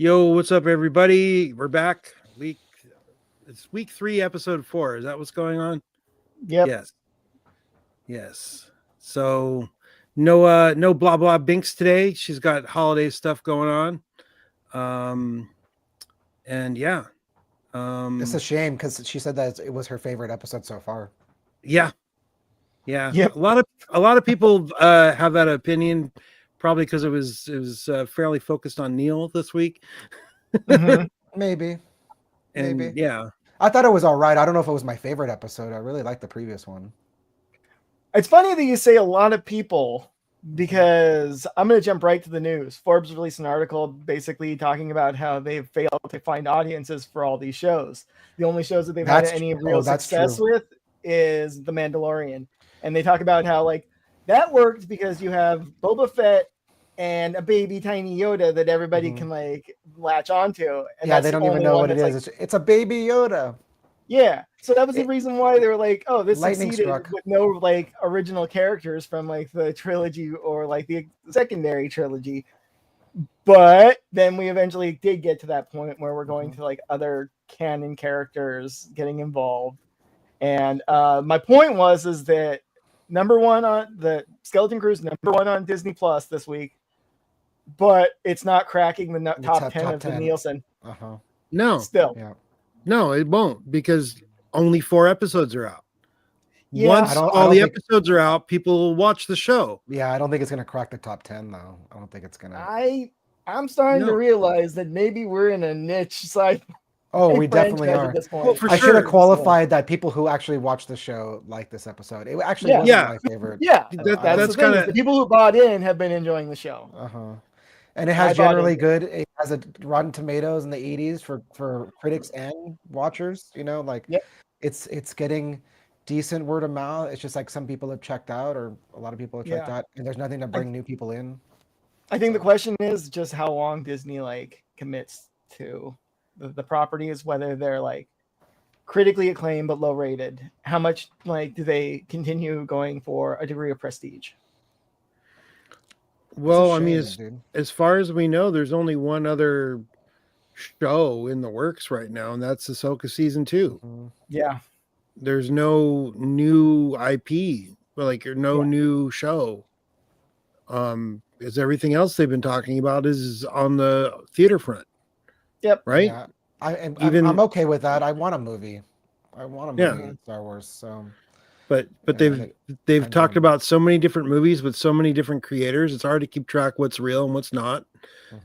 Yo, what's up, everybody? We're back. It's week 3, episode 4. Is that what's going on? Yep. Yes. Yes. So, no blah blah Binks today. She's got holiday stuff going on. And yeah. It's a shame because she said that it was her favorite episode so far. Yeah. Yeah. Yep. A lot of people have that opinion, probably because it was fairly focused on Neil this week. Mhm. Maybe. And yeah. I thought it was all right. I don't know if it was my favorite episode. I really liked the previous one. It's funny that you say a lot of people because I'm going to jump right to the news. Forbes released an article basically talking about how they've failed to find audiences for all these shows. The only shows that they've had any real success with is The Mandalorian. And they talk about how that worked because you have Boba Fett and a baby tiny Yoda that everybody can latch onto. And yeah, they don't even know what it is. It's a baby Yoda. Yeah, so that was the reason why they were like, "Oh, this Lightning succeeded struck. with no original characters from the trilogy or the secondary trilogy." But then we eventually did get to that point where we're going to other canon characters getting involved. And my point is that number one on the Skeleton Crew's number one on Disney Plus this week, but it's not cracking the top 10 of the Nielsen. No. Still. Yeah. No, it won't because only 4 episodes are out. Yeah. Once all the episodes are out, people will watch the show. Yeah, I don't think it's going to crack the top 10, though. I don't think it's going to. I'm starting to realize that maybe we're in a niche side. Oh, we definitely are. At this point. Well, for I sure. should have qualified that people who actually watch the show like this episode. It actually wasn't my favorite. Yeah, that's kind of the people who bought in have been enjoying the show. And it has generally good. It has a Rotten Tomatoes in the 80s for critics and watchers. It's getting decent word of mouth. It's just some people have checked out, or a lot of people have checked out, and there's nothing to bring new people in. I think the question is just how long Disney commits to the properties, whether they're critically acclaimed but low rated. How much do they continue going for a degree of prestige? Well, I mean, as far as we know, there's only one other show in the works right now, and that's Ahsoka season 2. Yeah, there's no new IP, or no new show. Because everything else they've been talking about is on the theater front. Yep. Right. Yeah. I'm okay with that. I want a movie. In Star Wars. So. But they've talked about so many different movies with so many different creators. It's hard to keep track what's real and what's not,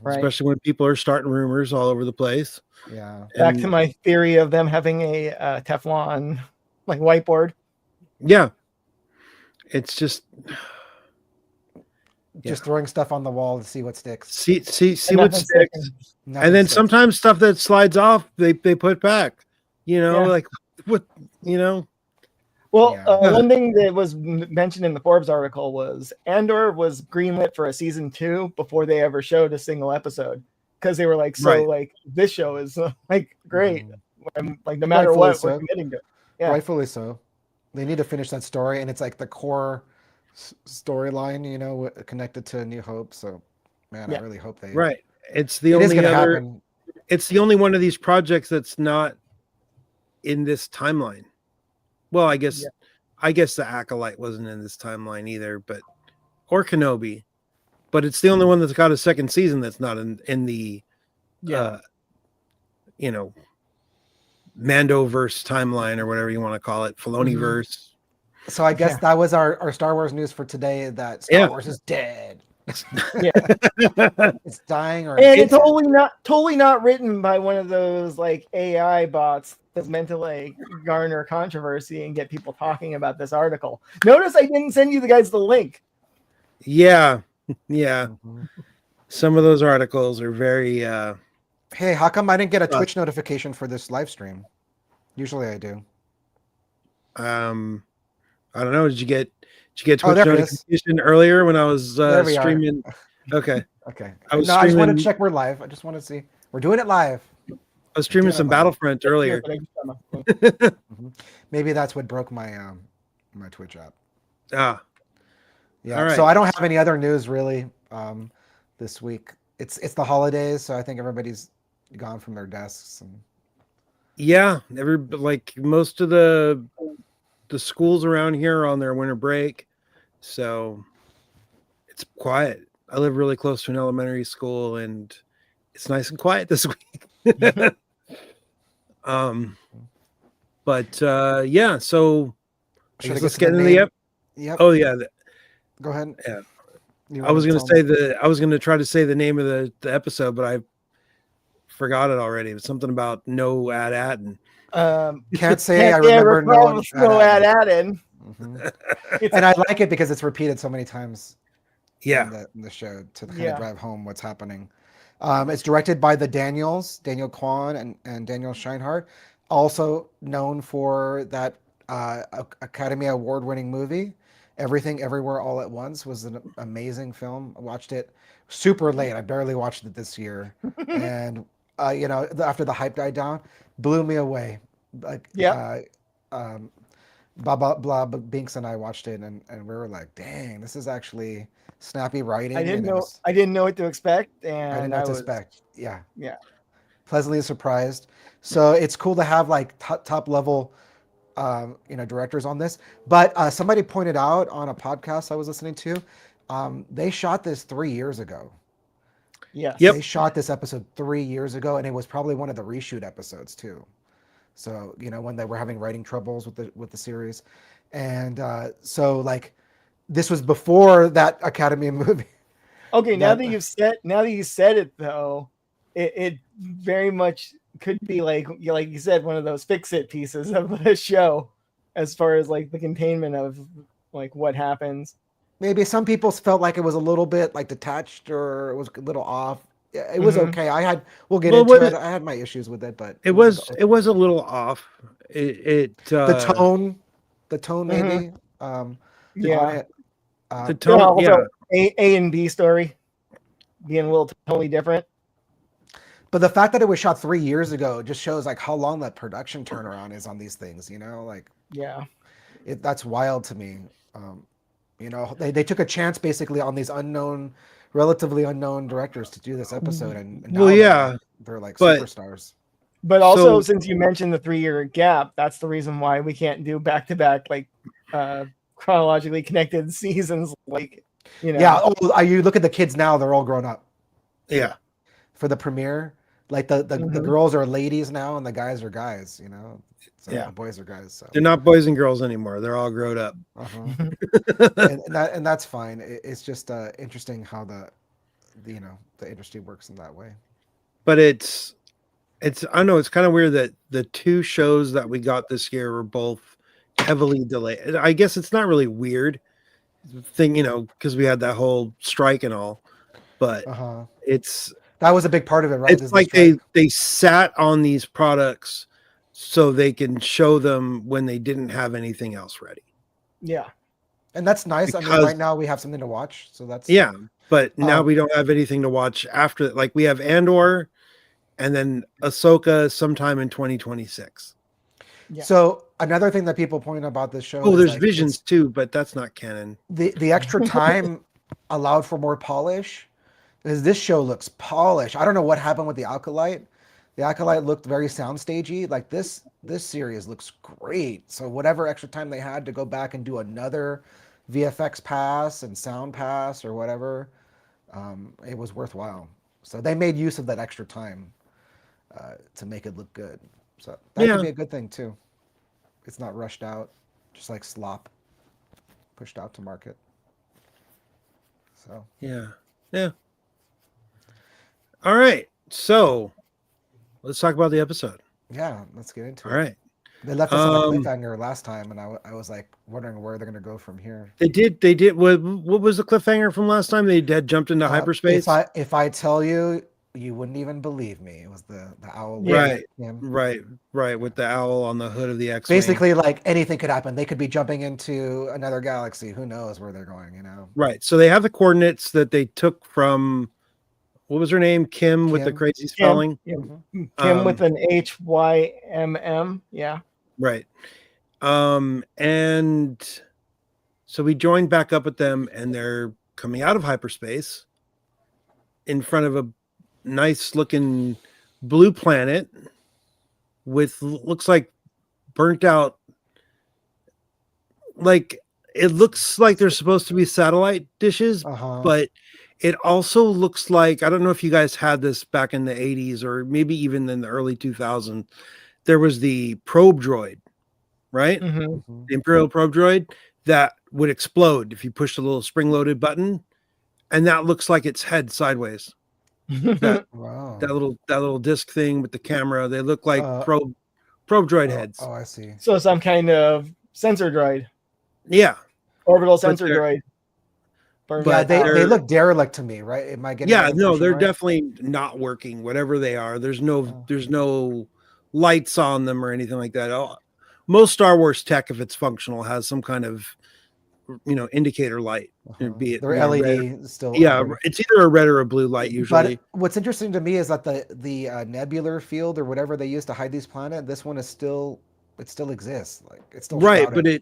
especially when people are starting rumors all over the place. Yeah. Back to my theory of them having a Teflon whiteboard. Yeah. It's just throwing stuff on the wall to see what sticks. See what sticks. And then sometimes stuff that slides off, they put back. What. Well, one thing that was mentioned in the Forbes article was Andor was greenlit for a season 2 before they ever showed a single episode, because they were this show is great, no matter what we're committing to. Yeah. Rightfully so. They need to finish that story, and it's the core storyline, connected to New Hope. So, man, I really hope they. Right. It's the only other. It's the only one of these projects that's not in this timeline. Well, I guess the Acolyte wasn't in this timeline either, or Kenobi, but it's the only one that's got a second season that's not in the, Mandoverse timeline or whatever you want to call it, Filoniverse. So I guess that was our Star Wars news for today. That Star Wars is dead. It's dying, and it's totally not written by one of those AI bots that's meant to garner controversy and get people talking about this article. Notice I didn't send you the link. Yeah. Some of those articles are very hey, how come I didn't get a Twitch notification for this live stream? Usually I do. I don't know. Did you get Twitch notification earlier when I was streaming? Okay. I just want to check we're live. I just want to see. We're doing it live. I was streaming some Battlefront earlier. Maybe that's what broke my my Twitch app. Yeah. All right. So I don't have any other news really this week. it's the holidays, so I think everybody's gone from their desks. And yeah, like most of the schools around here are on their winter break, so it's quiet. I live really close to an elementary school, and it's nice and quiet this week. But yeah, so I guess let's get into the Yep. Oh yeah. Go ahead. Yeah. I was gonna try to say the name of the episode, but I forgot it already. It was something about no ad and can't say I remember no ad in. And I like it because it's repeated so many times. Yeah, in the show to kind of drive home what's happening. It's directed by the Daniel Kwan and Daniel Scheinhardt, also known for that Academy Award-winning movie, Everything Everywhere All at Once. Was an amazing film. I watched it super late. I barely watched it this year, and after the hype died down, blew me away. Like blah Binks and I watched it, and we were like, dang, this is actually snappy writing. I didn't know what to expect, and I didn't know what to expect. Yeah. Pleasantly surprised. So it's cool to have like top level, directors on this. But somebody pointed out on a podcast I was listening to, they shot this 3 years ago. Yeah. They shot this episode 3 years ago, and it was probably one of the reshoot episodes too. So when they were having writing troubles with the series, and so like this was before that Academy movie. Okay, now that you said it though, it very much could be like you said, one of those fix-it pieces of the show, as far as like the containment of like what happens. Maybe some people felt like it was a little bit like detached, or it was a little off. It was okay. We'll get into it. I had my issues with it, but it was a little off. The tone maybe. The tone, A and B story being a little totally different. But the fact that it was shot 3 years ago just shows like how long that production turnaround is on these things. That's wild to me. They took a chance basically on these relatively unknown directors to do this episode, and now they're like superstars. But also, since you mentioned the 3-year gap, that's the reason why we can't do back-to-back like chronologically connected seasons. You look at the kids now; they're all grown up. Yeah. For the premiere, like the girls are ladies now, and the guys are guys. So the boys are guys. So they're not boys and girls anymore. They're all grown up. and that's fine. It's just interesting how the industry works in that way. But I know it's kind of weird that the 2 shows that we got this year were both heavily delayed. I guess it's not really weird thing, because we had that whole strike and all. But that was a big part of it, right? It's like they sat on these products so they can show them when they didn't have anything else ready. Yeah. And that's nice. Because, I mean, right now we have something to watch. So that's but now we don't have anything to watch after. Like we have Andor and then Ahsoka sometime in 2026. Yeah. So another thing that people point about this show. Oh, there's Visions too, but that's not canon. The extra time allowed for more polish, because this show looks polished. I don't know what happened with the Acolyte. The Acolyte looked very soundstagey. Like this series looks great. So whatever extra time they had to go back and do another VFX pass and sound pass or whatever, it was worthwhile. So they made use of that extra time to make it look good. So that could be a good thing too. It's not rushed out, just like slop, pushed out to market. So yeah. All right, so let's talk about the episode. Yeah, let's get into it. All right. They left us on a cliffhanger last time, and I was like wondering where they're going to go from here. They did. What was the cliffhanger from last time? They had jumped into hyperspace. If I tell you, you wouldn't even believe me. It was the owl. Right. With the owl on the hood of the X-wing. Basically, like anything could happen. They could be jumping into another galaxy. Who knows where they're going? Right. So they have the coordinates that they took from. What was her name? Kim with the crazy spelling. Kim with an HYMM. Yeah. Right. And so we joined back up with them, and they're coming out of hyperspace. in front of a nice looking blue planet with looks like burnt out, like it looks like they're supposed to be satellite dishes, but it also looks like, I don't know if you guys had this back in the 80s or maybe even in the early 2000s, there was the probe droid, right? The Imperial probe droid that would explode if you pushed a little spring-loaded button, and that looks like its head sideways. That little disc thing with the camera, they look like probe droid heads. Oh, I see. So some kind of sensor droid. Yeah. Orbital sensor droid. But they look derelict to me, right? Am I getting they're definitely not working, whatever they are. There's no lights on them or anything like that. Most Star Wars tech, if it's functional, has some kind of indicator light. Be it they're LED red. still. Yeah, it's either a red or a blue light usually. But what's interesting to me is that the nebular field or whatever they use to hide these planets, this one is still exists. Like it's still right, shrouded. but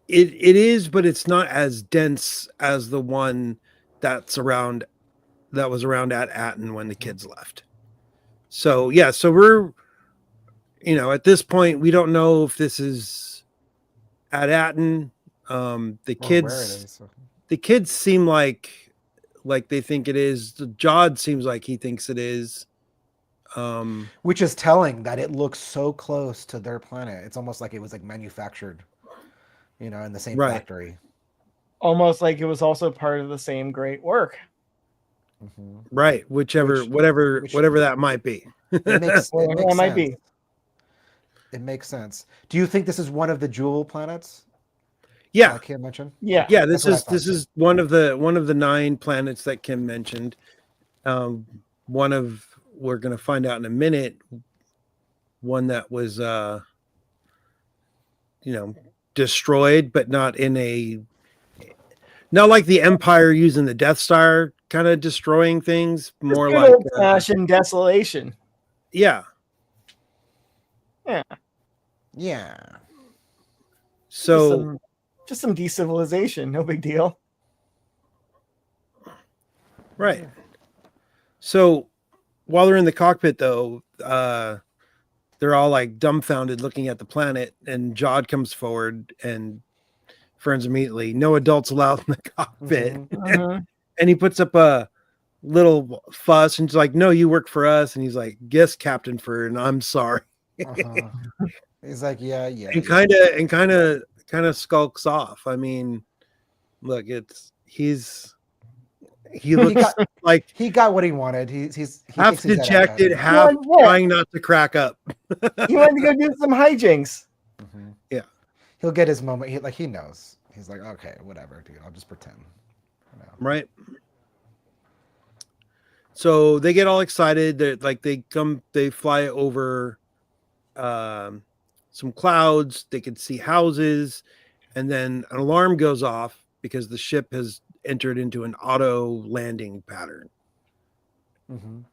it is, but it's not as dense as the one that was around at Atten when the kids left. So yeah, so we're at this point we don't know if this is at Atten. The kids seem like they think it is. Jod seems like he thinks it is. Which is telling that it looks so close to their planet. It's almost like it was like manufactured, in the same factory. Almost like it was also part of the same great work. Right. Whatever that might be. It makes might be. It makes sense. Do you think this is one of the jewel planets? Yeah. Kim mentioned? Yeah. Yeah, this is one of the 9 planets that Kim mentioned. We're going to find out in a minute, one that was destroyed, but not like the Empire using the Death Star kind of destroying things, more like fashion desolation. Yeah. So just some decivilization, no big deal. Right. So while they're in the cockpit, though, they're all like dumbfounded looking at the planet, and Jod comes forward and Ferns immediately, no adults allowed in the cockpit. And he puts up a little fuss and he's like, no, you work for us. And he's like, yes, Captain Fern, I'm sorry. He's like, yeah. And kind of skulks off. I mean, look, he looks like he got what he wanted. He's half dejected, half trying not to crack up. He wanted to go do some hijinks. Yeah, he'll get his moment. He knows. He's like, okay, whatever, dude. I'll just pretend. Right. So they get all excited. They fly over some clouds. They can see houses, and then an alarm goes off because the ship has entered into an auto landing pattern.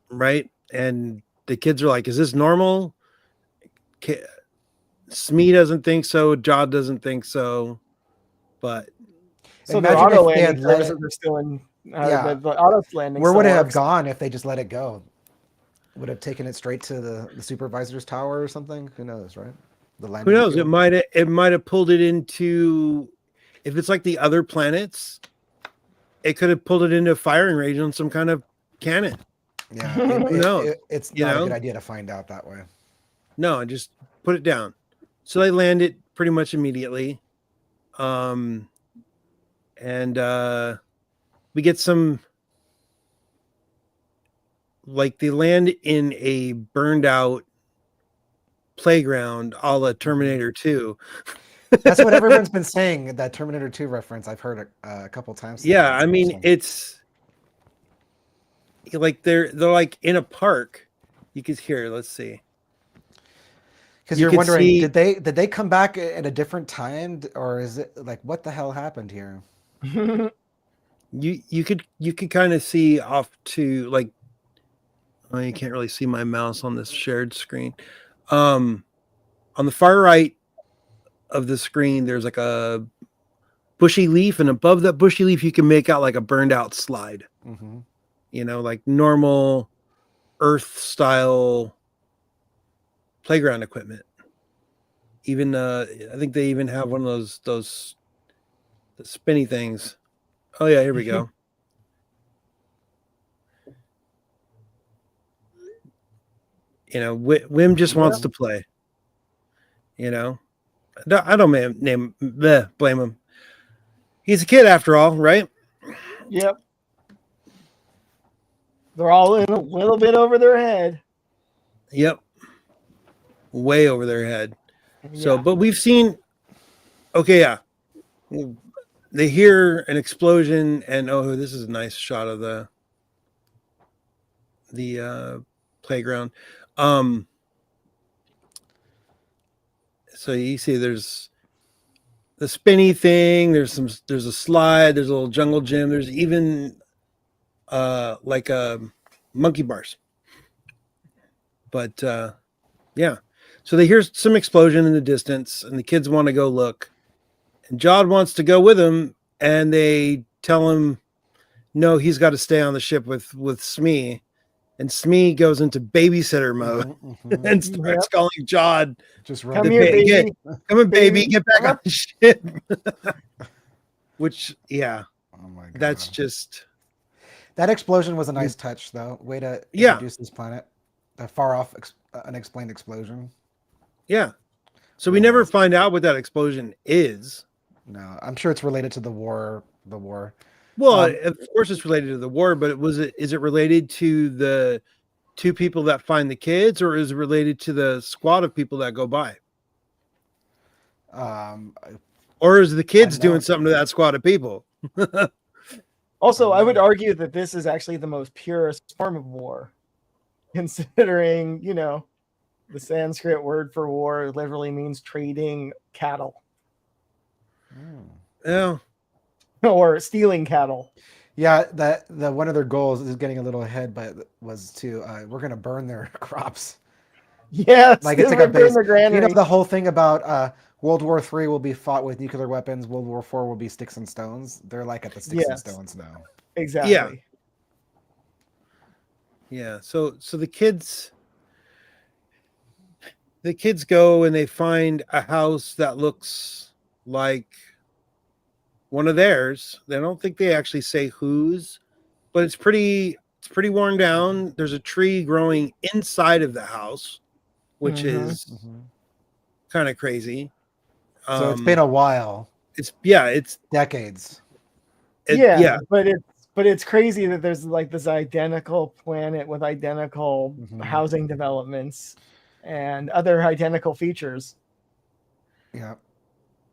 Right. And the kids are like, is this normal? Smee doesn't think so. Jod doesn't think so. But so the auto landing services are still in the auto landing. Where would it have gone if they just let it go? Would have taken it straight to the supervisor's tower or something? Who knows, right? The landing. Who knows? Field. It might have pulled it into, if it's like the other planets, it could have pulled it into a firing range on some kind of cannon. Yeah, it's not a good idea to find out that way. No, just put it down. So they land it pretty much immediately. And we get some, like they land in a burned out playground a la Terminator 2. That's what everyone's been saying, that Terminator 2 reference. I've heard a couple times. Yeah, I mean, it's like they're like in a park. You could hear, let's see. Because you're wondering, did they come back at a different time, or is it like, what the hell happened here? You could kind of see off to like, well, you can't really see my mouse on this shared screen. On the far right of the screen, there's like a bushy leaf, and above that bushy leaf, you can make out like a burned out slide. like normal Earth style playground equipment. Even I think they even have one of those spinny things. Oh yeah, here we go. Wim just wants to play. I don't blame him. He's a kid after all, right? Yep. They're all in a little bit over their head. Yep. Way over their head. Yeah. So, but we've seen, okay, yeah. They hear an explosion and, oh, this is a nice shot of the playground. So you see there's the spinny thing, there's a slide, there's a little jungle gym, there's even like monkey bars. But yeah. So they hear some explosion in the distance and the kids want to go look. And Jod wants to go with them, and they tell him no, he's got to stay on the ship with Smee. And Smee goes into babysitter mode and starts calling Jod. Just come here, baby. Come on, baby. Get back on the ship. Which, yeah. Oh my God. That's just. That explosion was a nice touch, though. Way to introduce this planet. A far off, unexplained explosion. Yeah. So we never find out what that explosion is. No, I'm sure it's related to the war. Well, of course it's related to the war, but is it related to the two people that find the kids, or is it related to the squad of people that go by? Or is the kids doing something to that squad of people? Also, I would argue that this is actually the most purest form of war, considering, the Sanskrit word for war literally means trading cattle. Yeah. Or stealing cattle. Yeah, the one of their goals is getting a little ahead, but was to we're gonna burn their crops. Yes, like it's like a base. The whole thing about World War III will be fought with nuclear weapons. World War IV will be sticks and stones. They're like at the sticks and stones now. Exactly. Yeah. So the kids go and they find a house that looks like one of theirs. They don't think they actually say whose, but it's pretty worn down. There's a tree growing inside of the house, which is kind of crazy. So it's been a while. It's decades. But it's crazy that there's like this identical planet with identical housing developments and other identical features. Yeah.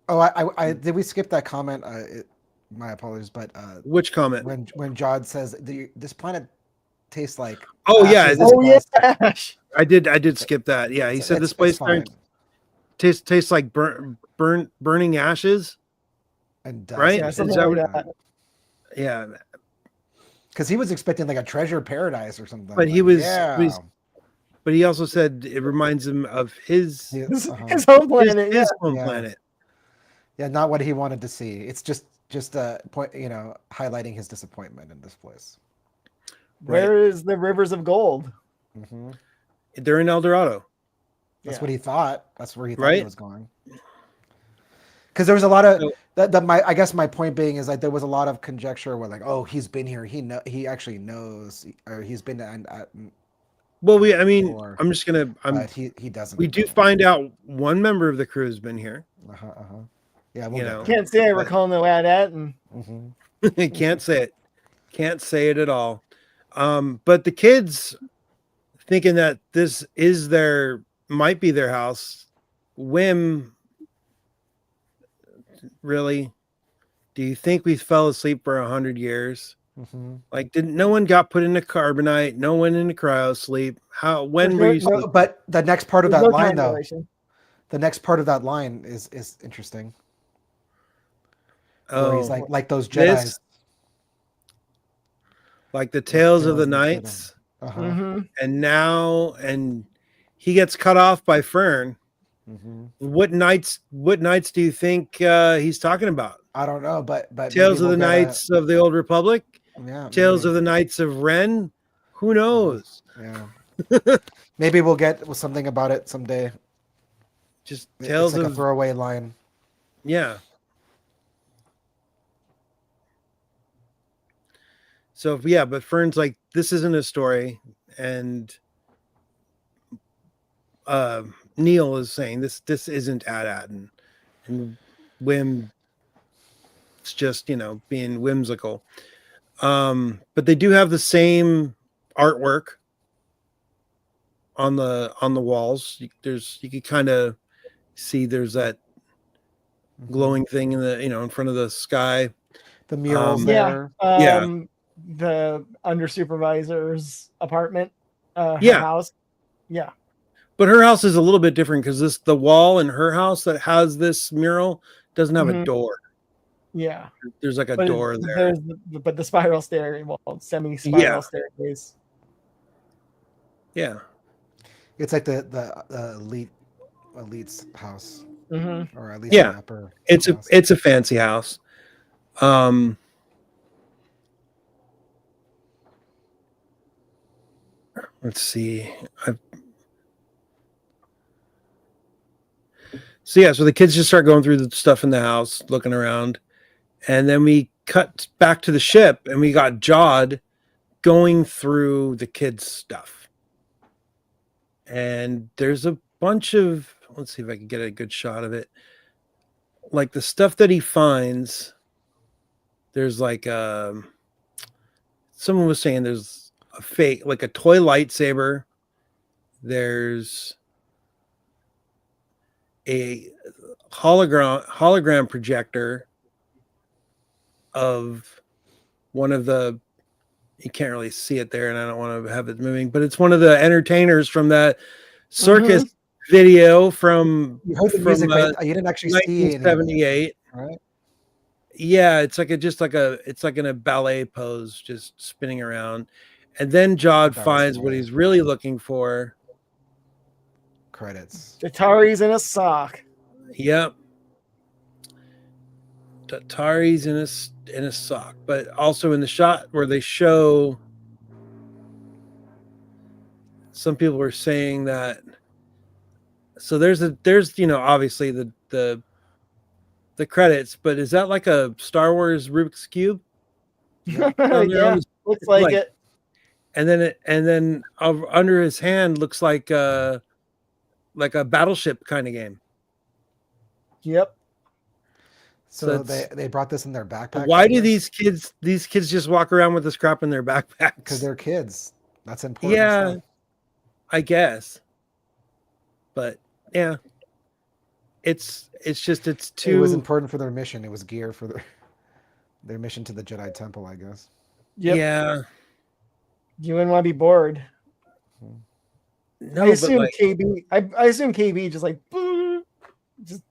Oh, I did we skip that comment? My apologies, but which comment? When Jod says this planet tastes like I did skip that. Yeah, he said this place tastes like burning ashes and dust. Right? Yeah, something like that. Yeah, because he was expecting like a treasure paradise or something. But he was. But he also said it reminds him of his home planet. His home planet. Yeah, not what he wanted to see. It's just a point, highlighting his disappointment in this place. Where is the rivers of gold? They're in El Dorado. That's what he thought. That's where he thought he was going. Because there was a lot of I guess my point being is like there was a lot of conjecture where like, oh, he's been here. He actually knows, or he's been at. Well, I'm just gonna. He doesn't. We do find out one member of the crew has been here. Yeah, can't say I recall no ad and can't say it at all. But the kids thinking that this is might be their house. Wim, really? Do you think we fell asleep for 100 years? Like, no one got put into carbonite, no one into cryo sleep. When were you? But the next part of that line, though, the next part of that line is interesting. Where he's like those Jedis. Like the Tales of the Knights. And he gets cut off by Fern. What knights do you think he's talking about? I don't know, but Tales of the Knights of the Old Republic. Yeah. Tales of the Knights of Ren. Who knows? Yeah. Maybe we'll get something about it someday. Just It's tales like of a throwaway line. Yeah. So yeah, but Fern's like, this isn't a story, and Neil is saying this isn't Ad-Aden, and Whim, it's just being whimsical. But they do have the same artwork on the walls. You can kind of see there's that glowing thing in the in front of the sky. The murals Yeah. there. The under supervisor's apartment, her Yeah. house. Yeah. But her house is a little bit different because the wall in her house that has this mural doesn't have a door. Yeah. There's like a door there. But the spiral stairway, semi-spiral staircase. Yeah. It's like the elite's house. Or at least the upper it's a fancy house. Let's see. So the kids just start going through the stuff in the house, looking around, and then we cut back to the ship, and we got Jod going through the kids' stuff. And there's a bunch of, let's see if I can get a good shot of it. Like the stuff that he finds, there's like someone was saying there's a fake, like a toy lightsaber. There's a hologram projector of one of the, you can't really see it there, and I don't want to have it moving, but it's one of the entertainers from that circus video from, you heard the music, but you didn't actually see 1978. Right? Yeah, it's like it's like in a ballet pose, just spinning around. And then Jod finds what he's really looking for. Credits. Atari's in a sock. Yep. Atari's in a sock, but also in the shot where they show, some people were saying that, so there's obviously the credits, but is that like a Star Wars Rubik's Cube? Yeah, looks like it. And then under his hand looks like a battleship kind of game. Yep. So they brought this in their backpack. Why do these kids just walk around with this crap in their backpacks? Because they're kids. That's important. Yeah, I guess. But yeah, it's too. It was important for their mission. It was gear for their mission to the Jedi Temple, I guess. Yep. Yeah. You wouldn't want to be bored. No, I assume KB. I assume KB just like just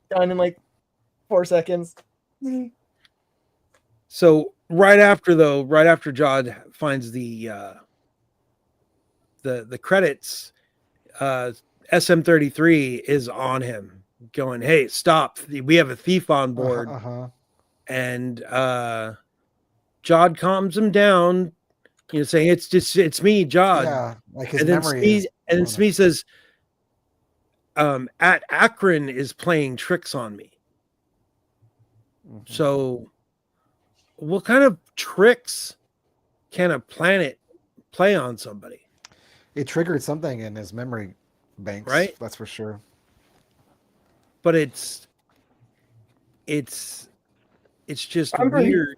done in like 4 seconds. So right after Jod finds the credits, SM-33 is on him, going, "Hey, stop! We have a thief on board." And Jod calms him down, saying, "It's me, Jod." Yeah, like his memory. And then Smee says, "At Akron is playing tricks on me." So, what kind of tricks can a planet play on somebody? It triggered something in his memory banks, right? That's for sure. But it's just weird.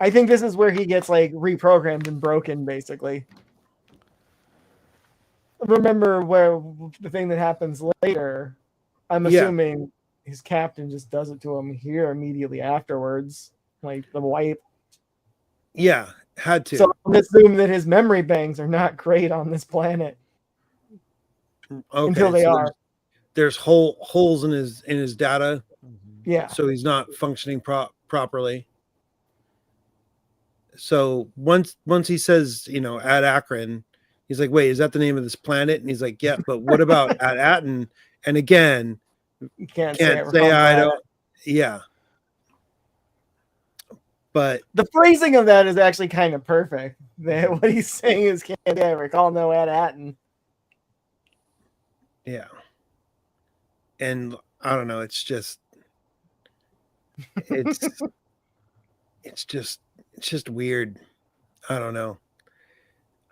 I think this is where he gets like reprogrammed and broken, basically. Remember where the thing that happens later, I'm assuming his captain just does it to him here immediately afterwards, like the wipe. Yeah, had to. So I'm assuming that his memory banks are not great on this planet. Until they are. There's holes in his data. Yeah. So he's not functioning properly. So once he says, at Akron, he's like, "Wait, is that the name of this planet?" And he's like, "Yeah, but what about at Aten?" And again, you can't say I don't. Yeah. But the phrasing of that is actually kind of perfect. What he's saying is, can't I recall no Ad-Atten. Yeah. And I don't know, it's just weird. I don't know.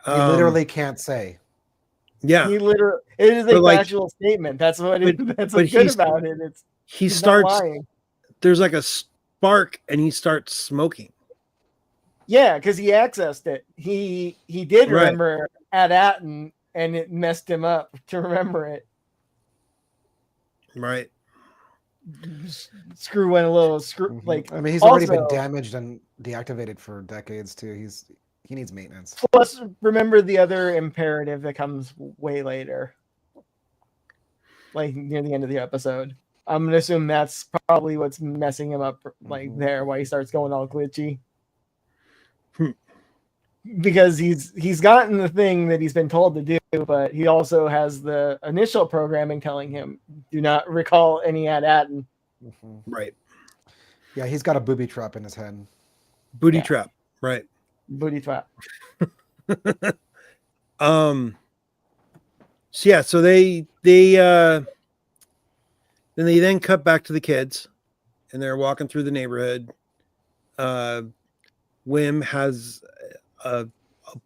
He literally can't say. Yeah. He literally, it is a factual statement. That's what that's what's good about it. He's starts not lying. There's like a spark and he starts smoking. Yeah, because he accessed it. He did remember Ad-Atten, and it messed him up to remember it. Right. Screw went a little like. I mean, he's already been damaged and deactivated for decades too. He needs maintenance. Plus, remember the other imperative that comes way later, like near the end of the episode. I'm gonna assume that's probably what's messing him up, like there, why he starts going all glitchy. Because he's gotten the thing that he's been told to do, but he also has the initial programming telling him, do not recall any Ad-Atten. Right. Yeah, he's got a booby trap in his head. Booty trap. Right. Booty trap. So yeah, so they then cut back to the kids, and they're walking through the neighborhood. Wim has a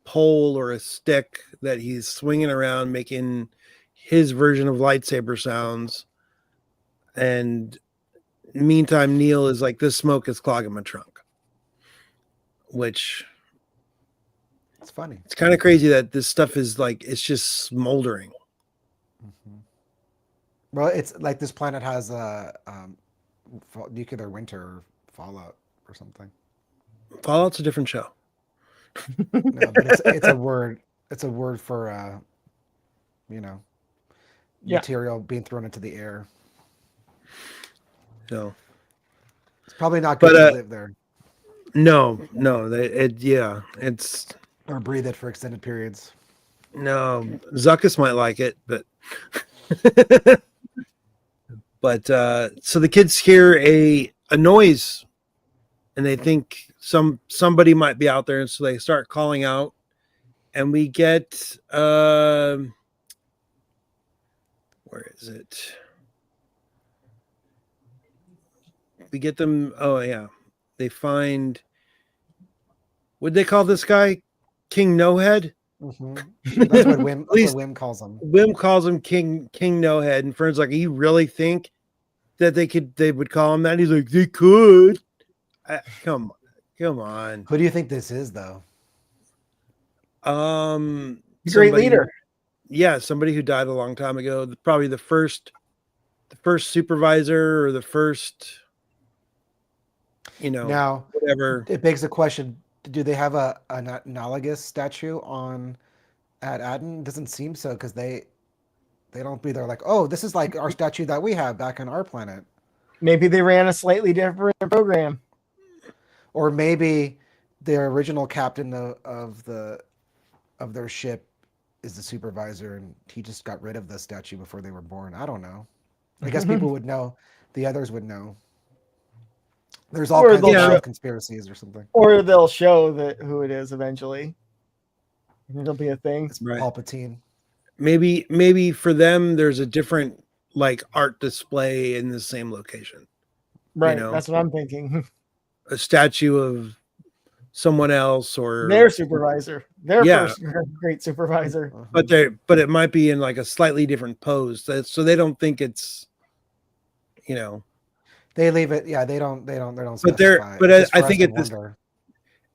pole or a stick that he's swinging around, making his version of lightsaber sounds. And meantime, Neil is like, this smoke is clogging my trunk. Which, it's funny. It's kind of crazy that this stuff is like, it's just smoldering. Well, it's like this planet has a nuclear winter or fallout or something. Fallout's a different show. No, but it's a word. It's a word for material being thrown into the air. So it's probably not good to live there. No, it's or breathe it for extended periods. No, Zuckus might like it, but so the kids hear a noise, and they think somebody might be out there, and so they start calling out, and we get where is it? We get them. Oh yeah, they find. What'd they call this guy? King No Head. Mm-hmm. That's what Wim calls him. Wim calls him King No Head, and Fern's like, "You really think that they would call him that?" He's like, "They could." Come on. Who do you think this is, though? Great leader. Yeah, somebody who died a long time ago. Probably the first supervisor or the first. Now, whatever. It begs the question: do they have an analogous statue on Ad-Atten? Doesn't seem so, because they don't be there like, oh, this is like our statue that we have back on our planet. Maybe they ran a slightly different program, or maybe the original captain of their ship is the supervisor, and he just got rid of the statue before they were born. I don't know. I guess people would know. The others would know. There's all kinds of conspiracies or something. Or they'll show who it is eventually. It'll be a thing. It's Palpatine. Maybe for them there's a different like art display in the same location. Right. That's what I'm thinking. A statue of someone else or their supervisor. Their first great supervisor. But it might be in like a slightly different pose. So they don't think it's They leave it. Yeah, they don't. Specify. But I think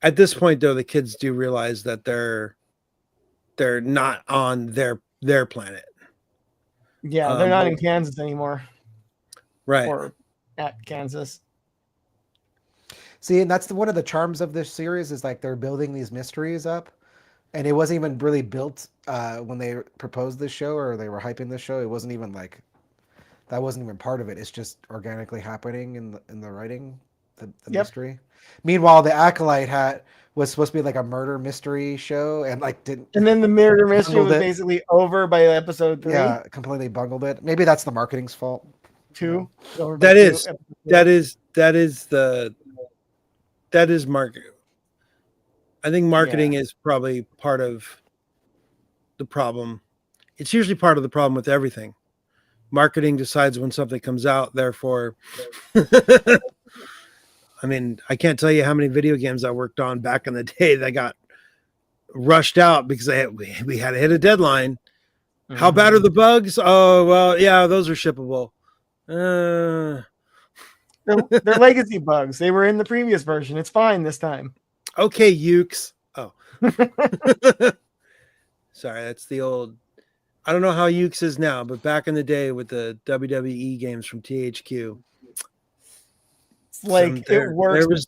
at this point, though, the kids do realize that they're not on their planet. Yeah, they're not in Kansas anymore. Right. Or at Kansas. See, and that's one of the charms of this series is like they're building these mysteries up, and it wasn't even really built when they proposed this show or they were hyping this show. It wasn't even like. That wasn't even part of it. It's just organically happening in the writing, the mystery. Meanwhile, the Acolyte was supposed to be like a murder mystery show, and like didn't. And then the murder mystery was basically over by episode 3. Yeah, completely bungled it. Maybe that's the marketing's fault. 2. That is that is marketing. I think marketing is probably part of the problem. It's usually part of the problem with everything. Marketing decides when something comes out. Therefore, I mean, I can't tell you how many video games I worked on back in the day that got rushed out because we had to hit a deadline. Mm-hmm. How bad are the bugs? Oh, well, yeah, those are shippable. They're legacy bugs. They were in the previous version. It's fine this time. Okay, Ukes. Oh. Sorry, that's the old. I don't know how Ukes is now, but back in the day with the WWE games from THQ. It's like it works.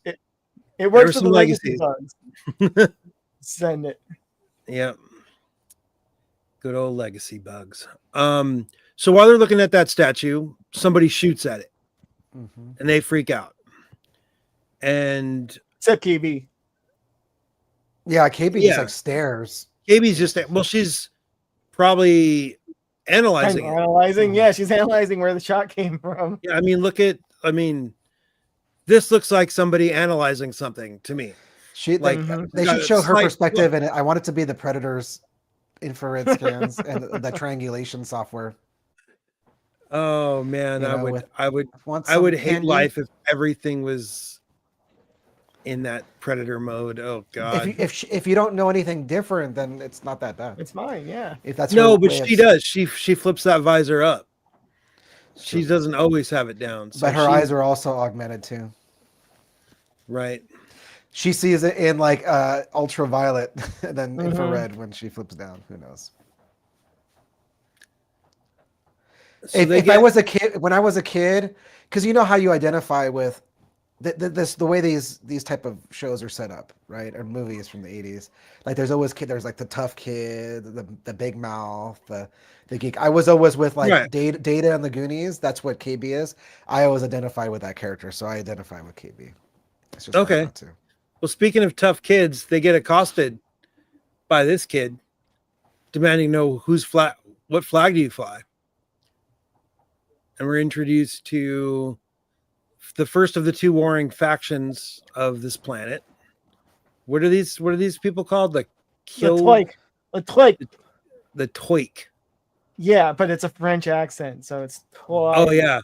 It works with the legacy bugs. Send it. Yep. Good old legacy bugs. So while they're looking at that statue, somebody shoots at it. Mm-hmm. And they freak out. And except KB. Yeah, KB just like stares. KB's just she's probably analyzing. Yeah, she's analyzing where the shot came from. Yeah, this looks like somebody analyzing something to me. They should show her perspective, and I want it to be the Predator's infrared scans and the triangulation software. Oh man, I would hate life if everything was in that Predator mode. Oh god. If you don't know anything different, then it's not that bad. It's fine, yeah. If that's but she does. She flips that visor up. She doesn't always have it down. So but her eyes are also augmented too. Right. She sees it in like ultraviolet and then infrared when she flips down. Who knows? So if I was a kid, when I was a kid, because you know how you identify with the way these type of shows are set up, right? Or movies from the 80s. Like there's like the tough kid, the big mouth, the geek. I was always with like Data and the Goonies. That's what KB is. I always identify with that character, so I identify with KB. It's just okay. Well, speaking of tough kids, they get accosted by this kid, demanding to know what flag do you fly? And we're introduced to the first of the two warring factions of this planet. What are these people called? The Toik. The Toik. Yeah, but it's a French accent, so it's Toik. Oh yeah.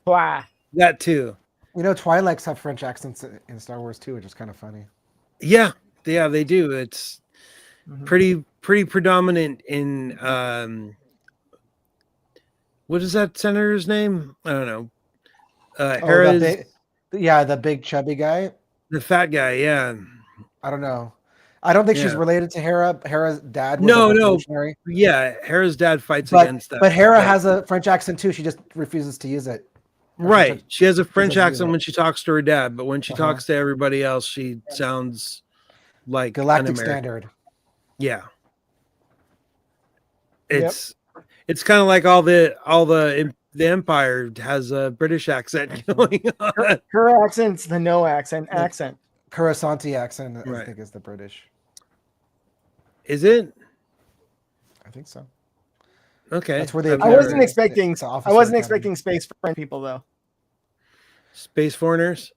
Toik. That too. You know, Twi'leks have French accents in Star Wars too, which is kind of funny. Yeah, they do. It's pretty predominant in what is that senator's name? I don't know. The big chubby guy. The fat guy, yeah. I don't know. I don't think she's related to Hera. Hera's dad was no. Yeah, Hera's dad fights against that. But Hera has a French accent too. She just refuses to use it. Right. She has a French accent when she talks to her dad, but when she talks to everybody else, she sounds like Galactic Standard. Yeah. It's kind of like all the Empire has a British accent going on. Her accent's the no accent. Coruscanti accent, I think, is the British. Is it? I think so. Okay. That's where they. I wasn't expecting space foreign people though. Space foreigners.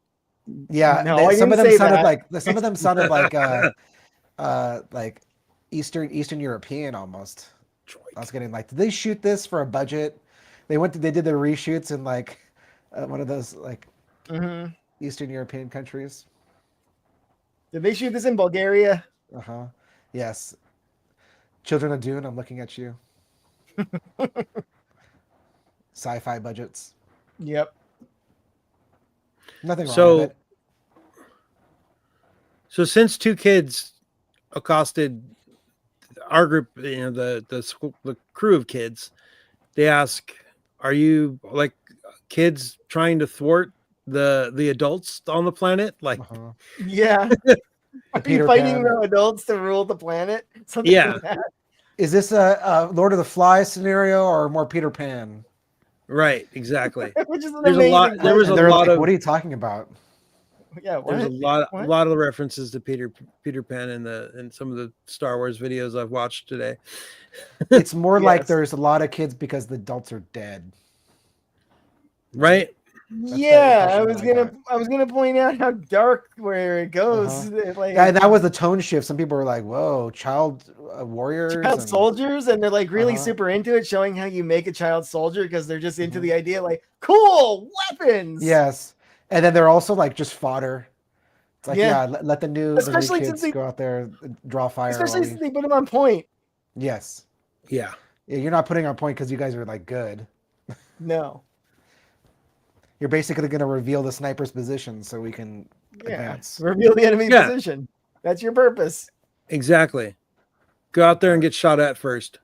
Yeah, no, some of them sounded like Eastern European almost. I was getting like, did they shoot this for a budget? They did the reshoots in like one of those like Eastern European countries. Did they shoot this in Bulgaria? Yes. Children of Dune, I'm looking at you. Sci-fi budgets. Yep. Nothing wrong with it. So since two kids accosted our group, the crew of kids, they ask, "Are you like kids trying to thwart the adults on the planet?" Like, yeah. Are you fighting the adults to rule the planet? Something like that. Is this a Lord of the Flies scenario or more Peter Pan? Right, exactly. Which is There was a lot of. What are you talking about? Yeah, there's a lot of references to Peter Pan in some of the Star Wars videos I've watched today. It's more like there's a lot of kids because the adults are dead. Right. Yeah, I was gonna point out how dark where it goes. Like, yeah, that was the tone shift. Some people were like, "Whoa, child warriors, child soldiers," and they're like really Uh-huh. super into it, showing how you make a child soldier because they're just into the idea, like, cool weapons. Yes, and then they're also like just fodder. It's like, Yeah. let the new Especially since kids go out there, draw fire. Especially since they put them on point. Yes. Yeah. Yeah, you're not putting on point because you guys are like good. No. You're basically going to reveal the sniper's position so we can advance. Reveal the enemy position. That's your purpose. Exactly. Go out there and get shot at first.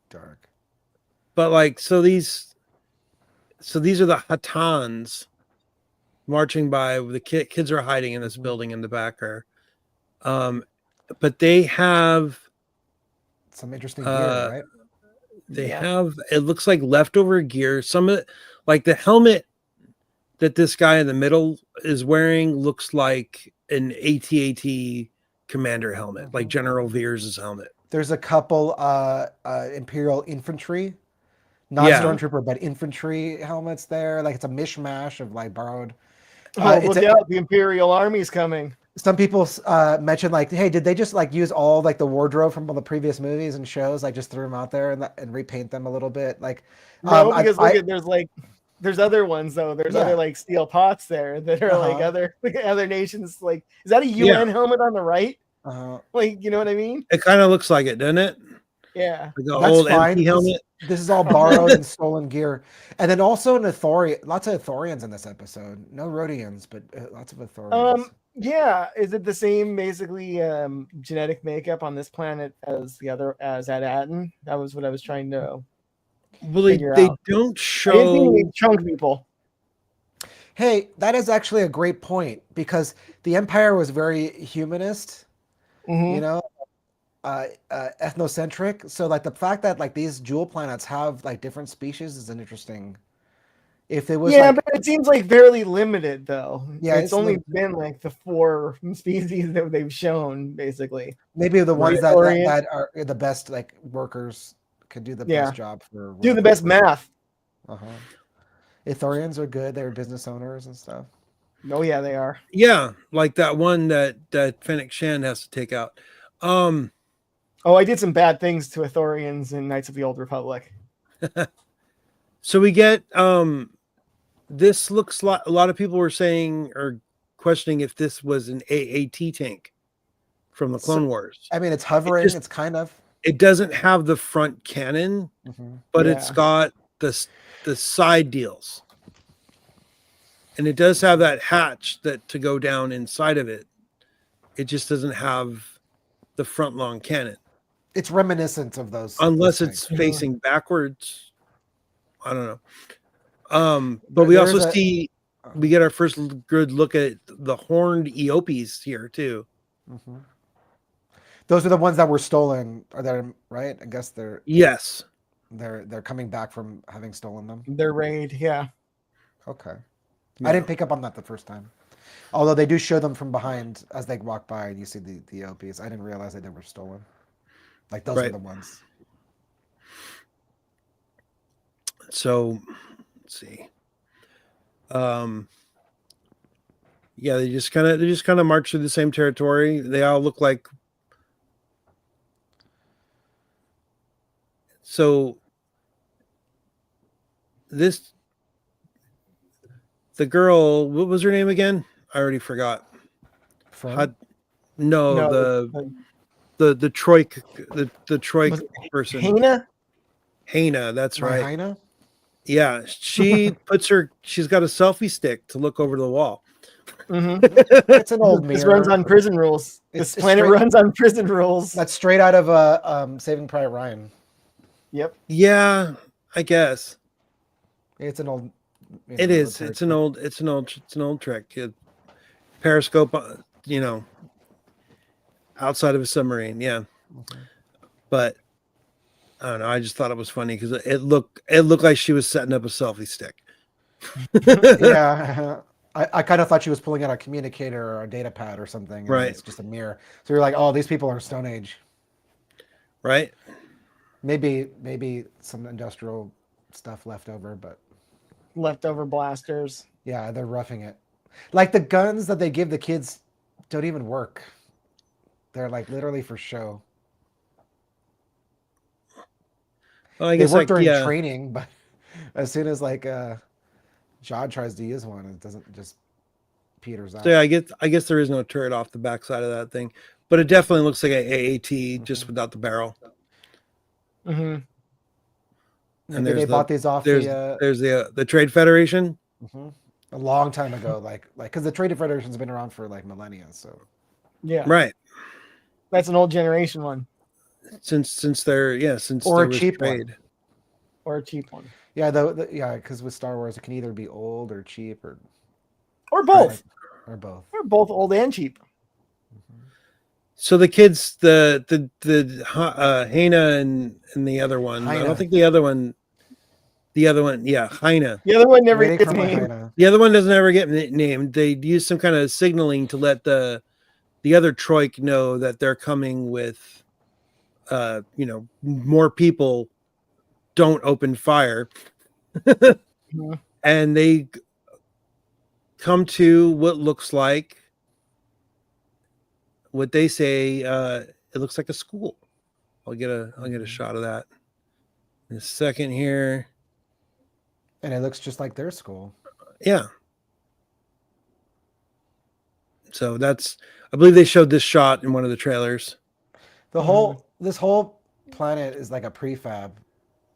Dark. But like, so these are the Hattans marching by. The kids are hiding in this building in the back there. But they have some interesting gear, right? They have, it looks like leftover gear. Some of it, like the helmet that this guy in the middle is wearing looks like an AT-AT commander helmet, like General Veers' helmet. There's a couple Imperial infantry, not stormtrooper, but infantry helmets there. Like it's a mishmash of like borrowed. Look out, the Imperial Army's coming. Some people mentioned like, hey, did they just like use all like the wardrobe from all the previous movies and shows? Like just threw them out there and repaint them a little bit. Like, no, because there's other ones though. There's other like steel pots there that are like other nations. Like, is that a UN helmet on the right? Like, you know what I mean? It kind of looks like it, doesn't it? Yeah, like the old empty helmet. This is all borrowed and stolen gear, and then also an lots of Ithorians in this episode. No Rhodians, but lots of Ithorians. Yeah, is it the same basically genetic makeup on this planet as at Aten? That was what I was trying to. Well, they don't show chunk people. Hey, that is actually a great point because the Empire was very humanist, you know, ethnocentric. So like the fact that like these jewel planets have like different species is an interesting. If it was but it seems like fairly limited though. Yeah, it's only been like the 4 species that they've shown basically. Maybe the ones that are the best like workers could do the best job for do the best math. Ithorians are good. They're business owners and stuff. Oh yeah, they are. Yeah, like that one that Fennec Shand has to take out. I did some bad things to Ithorians in Knights of the Old Republic. So we get this looks like a lot of people were saying or questioning if this was an AAT tank from the Clone Wars. I mean, it's hovering. It's kind of. It doesn't have the front cannon, but it's got the side deals, and it does have that hatch to go down inside of it. It just doesn't have the front long cannon. It's reminiscent of those, unless it's facing backwards. I don't know. But we also we get our first good look at the horned Eopies here too. Those are the ones that were stolen. Are they right? I guess they're they're coming back from having stolen them. Their raid, yeah. Okay. Yeah. I didn't pick up on that the first time. Although they do show them from behind as they walk by and you see the Eopies. I didn't realize they were stolen. Like those are the ones. So let's see. Yeah, they just kind of march through the same territory. They all look like the girl, what was her name again? I already forgot. The Troy person. Hana, that's right. Hana? Yeah, she's got a selfie stick to look over the wall. It's an old mirror. This runs on prison rules. This planet runs on prison rules. That's straight out of Saving Private Ryan. Yep. Yeah, I guess. It's an old. It is. It's an old trick. Periscope, outside of a submarine. Yeah. But I don't know. I just thought it was funny because it looked like she was setting up a selfie stick. Yeah. I kind of thought she was pulling out a communicator or a data pad or something. Right. It's just a mirror. So you're like, oh, these people are Stone Age. Right. Maybe some industrial stuff left over, but leftover blasters. Yeah, they're roughing it. Like the guns that they give the kids don't even work. They're like literally for show. Well, I They guess work like during training, but as soon as like John tries to use one, it doesn't just peters out. So yeah, I guess there is no turret off the backside of that thing, but it definitely looks like an AAT just without the barrel. Mm-hmm. And Maybe they bought these off there's the Trade Federation. A long time ago, like because the Trade Federation's been around for like millennia, so yeah, right. That's an old generation one. Since there or a was cheap trade. one, or a cheap one. Yeah, yeah, because with Star Wars, it can either be old or cheap or both, or both, or both old and cheap. So the kids, the Haina and the other one. Haina. I don't think the other one, yeah, Haina. The other one never gets named. The other one doesn't ever get named. They use some kind of signaling to let the other Troik know that they're coming with, more people. Don't open fire, and they come to what looks like. What they say, it looks like a school. I'll get a shot of that in a second here. And it looks just like their school. Yeah. So I believe they showed this shot in one of the trailers. This whole planet is like a prefab.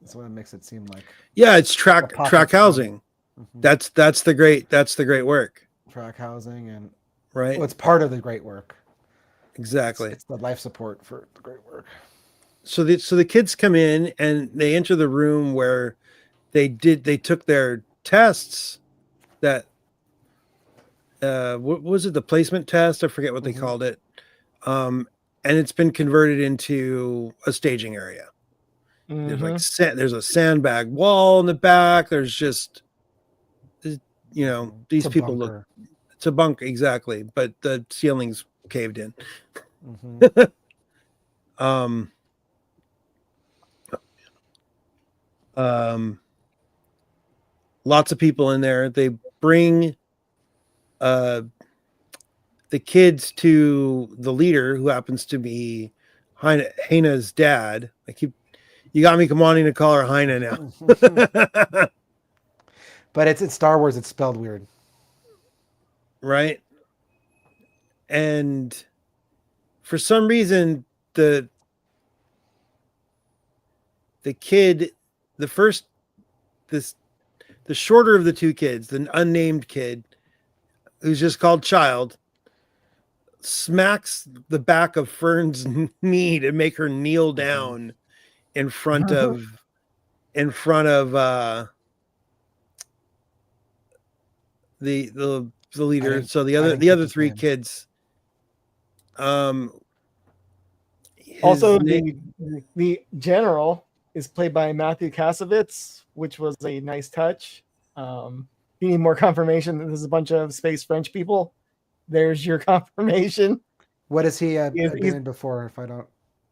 That's what it makes it seem like. Yeah, it's track housing. That's the great work. Track housing and right. Well, it's part of the great work. Exactly. It's the life support for the great work. So the kids come in and they enter the room where they took their tests that what was it, the placement test? I forget what they called it. And it's been converted into a staging area. There's like there's a sandbag wall in the back. There's just these people bunker. It's a bunker, exactly, but the ceiling's caved in. Lots of people in there. They bring the kids to the leader, who happens to be Haina's dad. You got me wanting to call her Haina now. But it's in Star Wars, it's spelled weird. Right? And for some reason, the kid, the shorter of the two kids, the unnamed kid, who's just called Child, smacks the back of Fern's knee to make her kneel down in front of the leader. So the other three kids. Also, the general is played by Matthew Kasovitz, which was a nice touch. You need more confirmation that there's a bunch of space French people. There's your confirmation. What has he been in before? If I don't,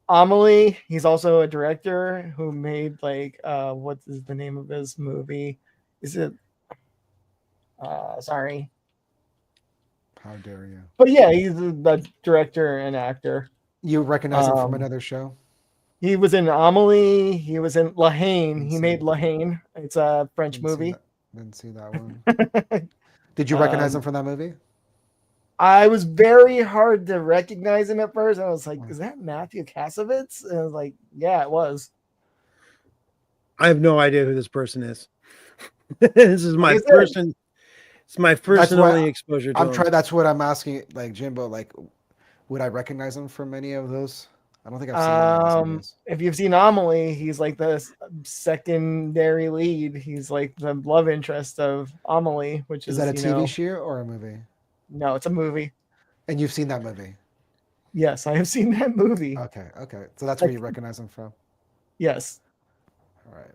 Amelie. He's also a director who made what is the name of his movie? Is it? Sorry. How dare you? But yeah, he's a director and actor. You recognize him from another show? He was in Amelie. He was in La Haine. He made La Haine. It's a French movie. Didn't see that one. Did you recognize him from that movie? I was very hard to recognize him at first. I was like, is that Matthew Kasovitz? And I was like, yeah, it was. I have no idea who this person is. This is my person. It's my first and only exposure to him. That's what I'm asking, like Jimbo, would I recognize him from any of those? I don't think I've seen him. If you've seen Amelie, he's like the secondary lead. He's like the love interest of Amelie, which is that a TV show or a movie? No, it's a movie. And you've seen that movie? Yes, I have seen that movie. Okay. So that's where you recognize him from? Yes. All right.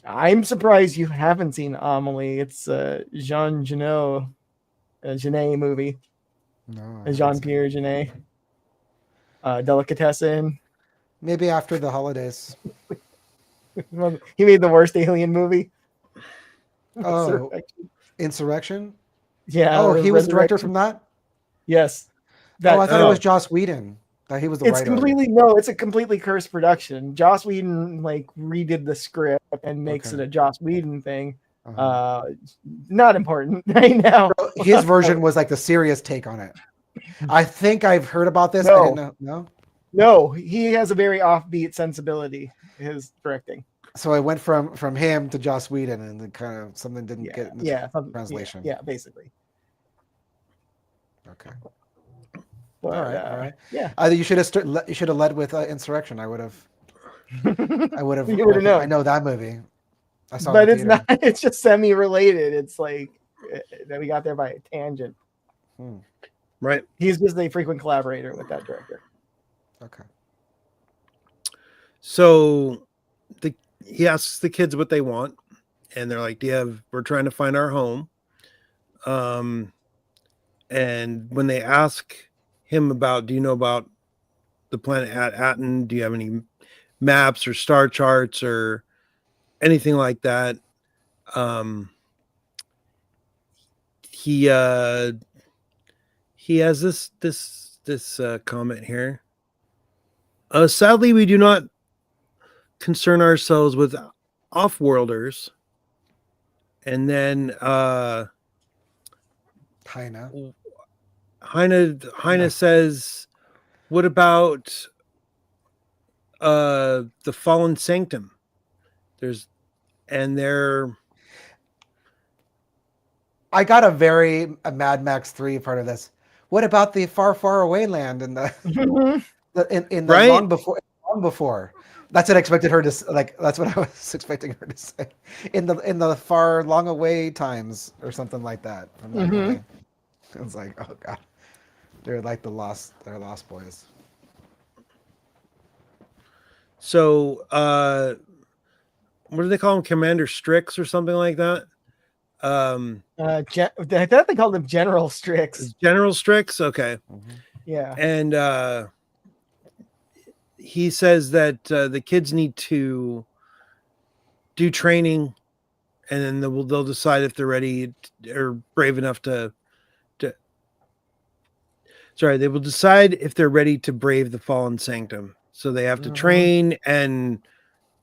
I'm surprised you haven't seen Amelie. It's a Jean Genet movie. No. Jean-Pierre Genet. Delicatessen. Maybe after the holidays. He made the worst alien movie. Oh, Insurrection. Yeah. Oh, he was director Resurrection. from that. Yes. I thought it was Joss Whedon. That he was the writer. It's a completely cursed production. Joss Whedon like redid the script and makes it a Joss Whedon thing. Not important right now. So his version was like the serious take on it. I think I've heard about this. No. I didn't know. No, he has a very offbeat sensibility. His directing. So I went from him to Joss Whedon, and then kind of something didn't get in the translation. Yeah, basically. Okay. But, all right. Yeah. You should have led with Insurrection. I would have. You would have known. I know that movie. I saw. But it's not. It's just semi-related. It's like that we got there by a tangent. Right. He's just a frequent collaborator with that director. Okay. So he asks the kids what they want, and they're like, we're trying to find our home. And when they ask him do you know about the planet Aten? Do you have any maps or star charts or anything like that? He has this comment here. Sadly, we do not concern ourselves with off-worlders. And then Heine says, what about the Fallen Sanctum? I got a Mad Max 3 part of this. What about the far, far away land in the in the right? long before? That's what I expected her to like. That's what I was expecting her to say. In the far, long away times or something like that. It was like, oh god, they're like they're lost boys. So, what do they call him? Commander Strix or something like that? I thought they called him General Strix. General Strix, okay. Yeah. And he says that the kids need to do training, and then they'll decide if they're ready or brave enough to. Sorry, they will decide if they're ready to brave the Fallen Sanctum. So they have to train and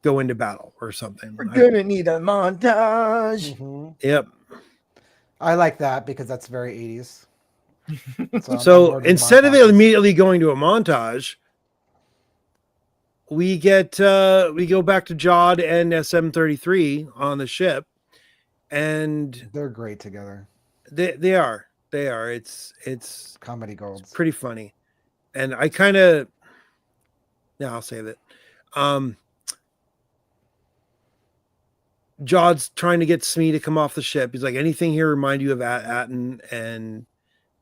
go into battle or something. We're gonna need a montage. Yep. I like that because that's very 80s. So instead of immediately going to a montage, we go back to Jod and SM-33 on the ship, and they're great together. They are. It's comedy gold. It's pretty funny, and I kind of. Yeah, I'll save it. Jod's trying to get Smee to come off the ship. He's like, anything here remind you of Aten? And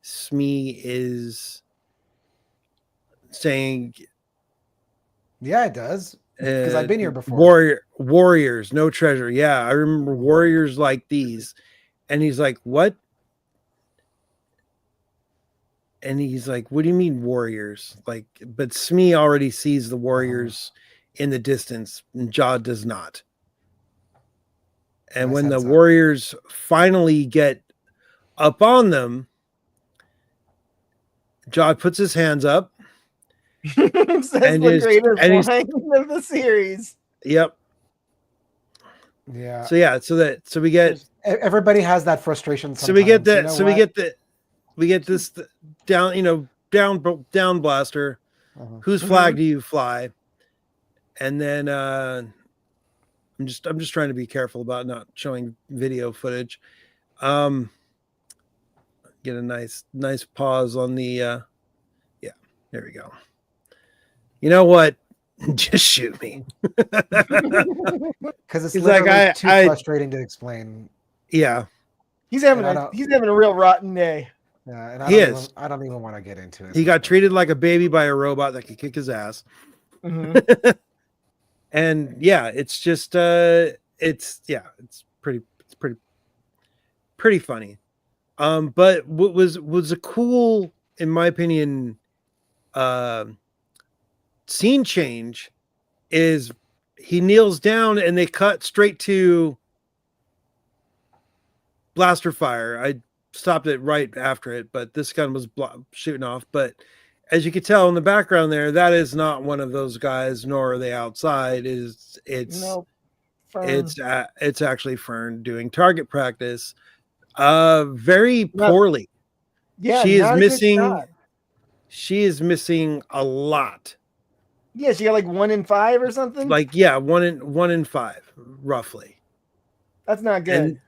Smee is saying, yeah, it does. Because I've been here before. Warriors, no treasure. Yeah, I remember warriors like these. And he's like, what? And he's like, what do you mean warriors? Like, but Smee already sees the warriors in the distance, and Jod does not. And when the warriors finally get up on them, Jod puts his hands up. Says and the greatest line of the series. Yep. Yeah. So we get everybody has that frustration. So we get that. So we get this down, down blaster. Whose flag do you fly? And then I'm just trying to be careful about not showing video footage. Get a nice pause on the yeah, there we go. You know what? Just shoot me. Because it's like too frustrating to explain. Yeah. He's having a real rotten day. Yeah, and I don't even want to get into it. He got treated like a baby by a robot that could kick his ass. And yeah, it's just it's pretty funny. But what was a cool, in my opinion, scene change is he kneels down and they cut straight to blaster fire. I stopped it right after it, but this gun was shooting off. But as you can tell in the background there, that is not one of those guys, nor are they outside. It's actually Fern doing target practice, very poorly. Yeah, she is missing. She is missing a lot. Yeah, she got like 1 in 5 or something. Like, yeah, 1 in 5, roughly. That's not good.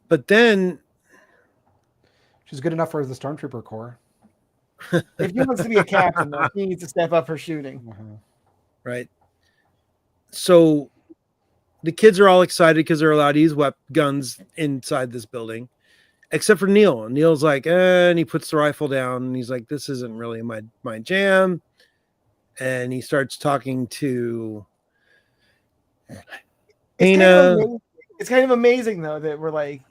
But then she's good enough for the Stormtrooper Corps. If she wants to be a captain, though, she needs to step up her shooting. Right. So the kids are all excited because they're allowed to use guns inside this building, except for Neil. Neil's like, and he puts the rifle down, and he's like, this isn't really my jam. And he starts talking to Ana. It's kind of amazing, though, that we're like,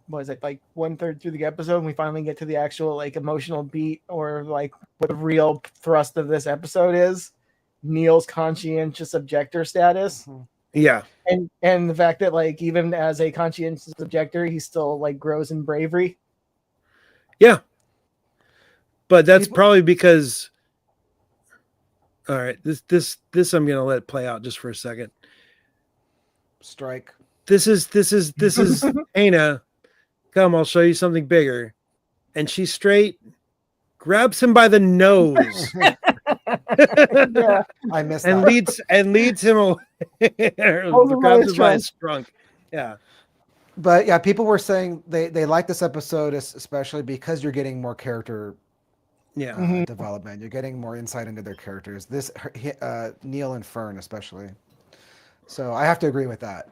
what is it, like 1/3 through the episode, and we finally get to the actual like emotional beat, or like what the real thrust of this episode is. Neil's conscientious objector status. Yeah. And the fact that like even as a conscientious objector, he still like grows in bravery. Yeah. But that's probably because, all right, this I'm gonna let play out just for a second. Strike. This is Ana. Come, I'll show you something bigger. And she straight grabs him by the nose. Yeah. I missed and that. leads him away. Grabs him by his trunk. Yeah. But yeah, people were saying they like this episode, especially because you're getting more character development. You're getting more insight into their characters. Neil and Fern especially. So I have to agree with that.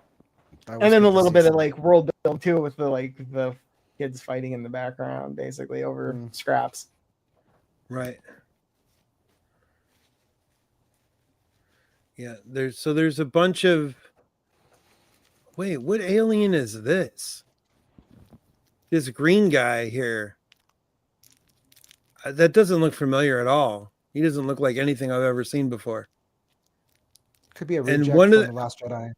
And then a little bit of like world build too, with the kids fighting in the background, basically over scraps. Right. Yeah. There's a bunch of. Wait, what alien is this? This green guy here. That doesn't look familiar at all. He doesn't look like anything I've ever seen before. Could be a reject from The Last Jedi.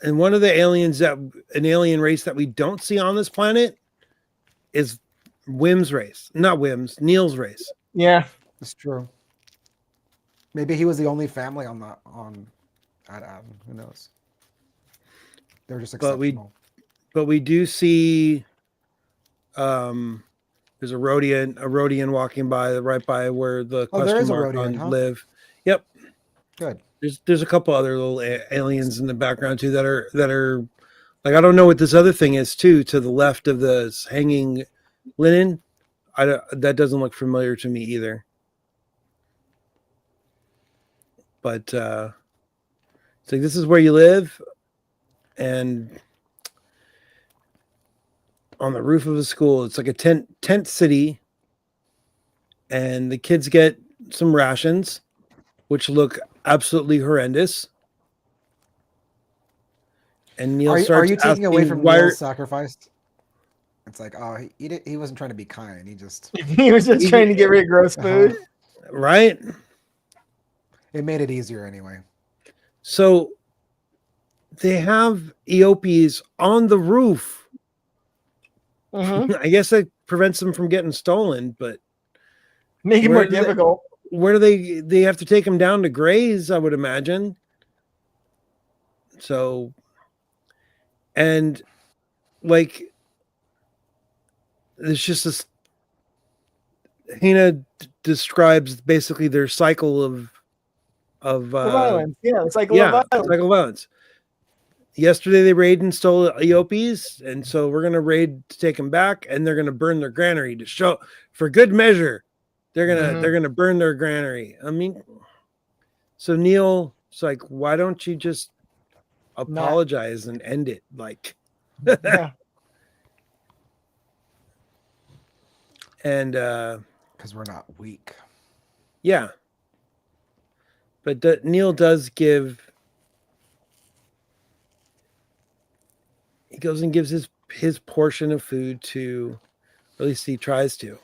And one of the aliens an alien race that we don't see on this planet is Neil's race. Yeah, that's true. Maybe he was the only family on who knows? They're just exceptional. But we do see there's a Rodian walking by right by where the question mark live. Yep. Good. There's a couple other little aliens in the background too that are like, I don't know what this other thing is too, to the left of the hanging linen. That doesn't look familiar to me either. But it's like, this is where you live, and on the roof of a school, it's like a tent city, and the kids get some rations, which look absolutely horrendous. And Neil starts. Are you taking away from Neil's sacrifice? It's like, oh, he wasn't trying to be kind. He was just trying to get rid of gross food. Right. It made it easier anyway. So they have Eopies on the roof. I guess that prevents them from getting stolen, but make it more difficult. Where do they have to take them down to graze, I would imagine. So, and like, there's just this. Hina describes basically their cycle of violence. Yeah, the cycle of violence. Yesterday they raided and stole Eopies, and so we're gonna raid to take them back, and they're gonna burn their granary to show, for good measure. They're gonna burn their granary. I mean, so Neil's like, why don't you just apologize and end it? Like, yeah. And because we're not weak. Yeah. But Neil does give. He goes and gives his portion of food to, or at least he tries to.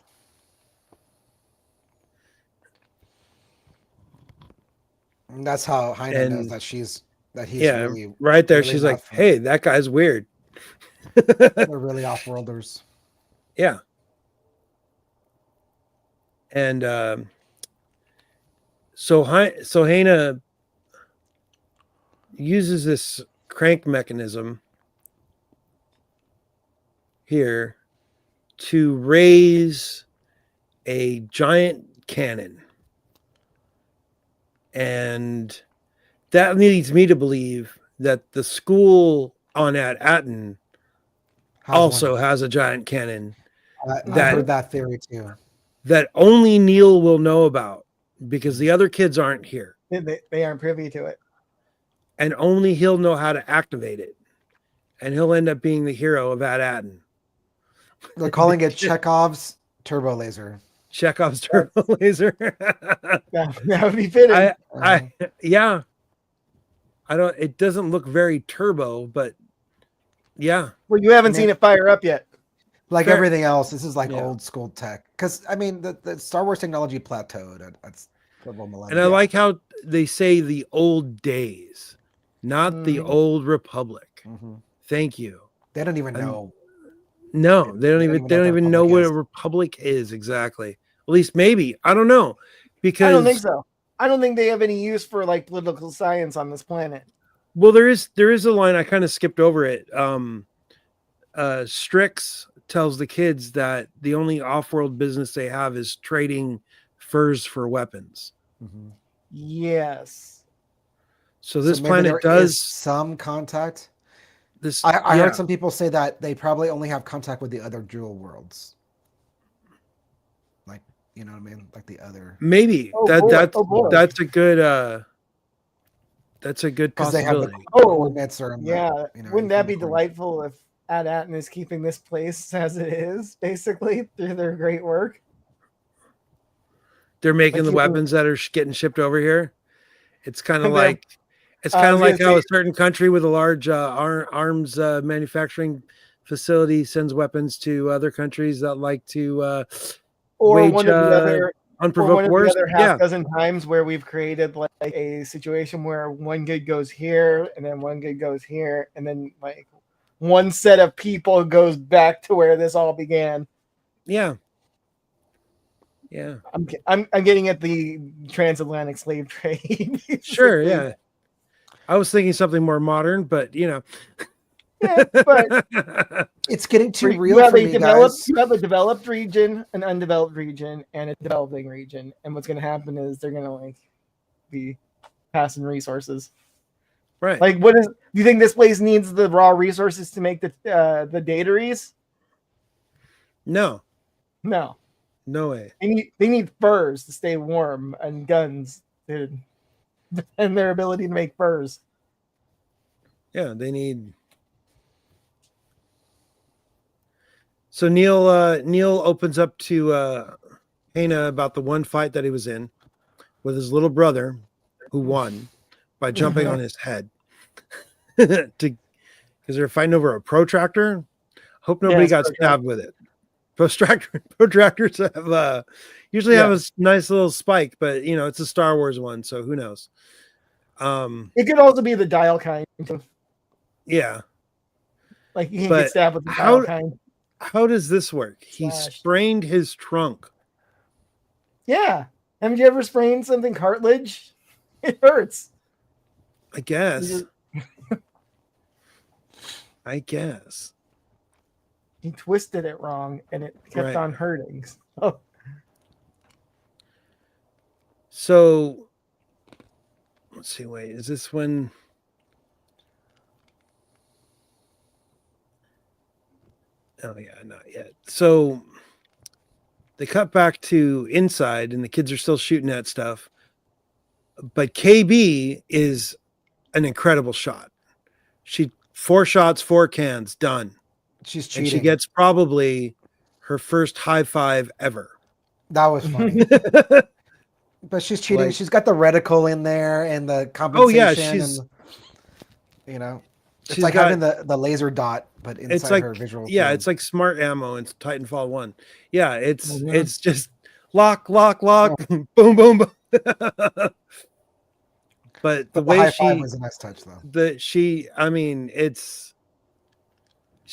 And that's how Hina knows that he's yeah, really, right there. really she's like, "Hey, that guy's weird." They're really off-worlders. Yeah. And so Hana uses this crank mechanism here to raise a giant cannon. And that leads me to believe that the school on Atten also has a giant cannon. I heard that theory too. That only Neil will know about because the other kids aren't here. They aren't privy to it. And only he'll know how to activate it. And he'll end up being the hero of Atten. They're calling it Chekhov's turbo laser. Chekhov's turbo laser. That would be fitting. Yeah. It doesn't look very turbo, but yeah. Well, you haven't seen it fire up yet. Like everything else, this is like old school tech. Because I mean, the Star Wars technology plateaued. That's and I like how they say the old days, not the old Republic. Mm-hmm. Thank you. They don't even know. No, they don't even know what a republic is exactly. At least maybe. I don't know. Because I don't think so. I don't think they have any use for like political science on this planet. Well, there is a line, I kind of skipped over it. Strix tells the kids that the only off-world business they have is trading furs for weapons. Mm-hmm. Yes. So this planet does some contact. This I heard some people say that they probably only have contact with the other dual worlds. Like, you know what I mean? Like the other. Maybe that's a good possibility. Wouldn't that be delightful if Atten is keeping this place as it is, basically, through their great work? They're making the weapons that are getting shipped over here. It's kind of like how a certain country with a large arms manufacturing facility sends weapons to other countries that like to wage unprovoked wars. Or one of the other half dozen times where we've created like a situation where one good goes here and then one good goes here and then like one set of people goes back to where this all began. Yeah. I'm getting at the transatlantic slave trade. Sure, yeah. I was thinking something more modern, but you know. Yeah, but it's getting too real for me, guys. You have a developed region, an undeveloped region, and a developing region. And what's going to happen is they're going to like be passing resources. Right. Like, do you think this place needs the raw resources to make the dataries? No. No way. They need furs to stay warm and guns to and their ability to make furs. Yeah, they need. So Neil opens up to Hana about the one fight that he was in with his little brother, who won by jumping on his head. Because they're fighting over a protractor. Hope nobody got stabbed with it. Protractors have usually have a nice little spike, but you know it's a Star Wars one, so who knows? It could also be the dial kind. Yeah, like you can get stabbed with the dial kind. How does this work? He sprained his trunk. Yeah, haven't you ever sprained something cartilage? It hurts. I guess. He twisted it wrong and it kept on hurting. So let's see. Wait, is this when? Oh yeah, not yet. So they cut back to inside and the kids are still shooting at stuff. But KB is an incredible shot. 4 shots, 4 cans, done. She's cheating. And she gets probably her first high five ever. That was funny. But she's cheating. She's got the reticle in there and the compensation. Oh yeah, she's. You know, it's like having the laser dot, but inside her visual. Yeah, it's like smart ammo in Titanfall 1. Yeah, it's just lock, boom, boom, boom. But the way high five was a nice touch, though. I mean,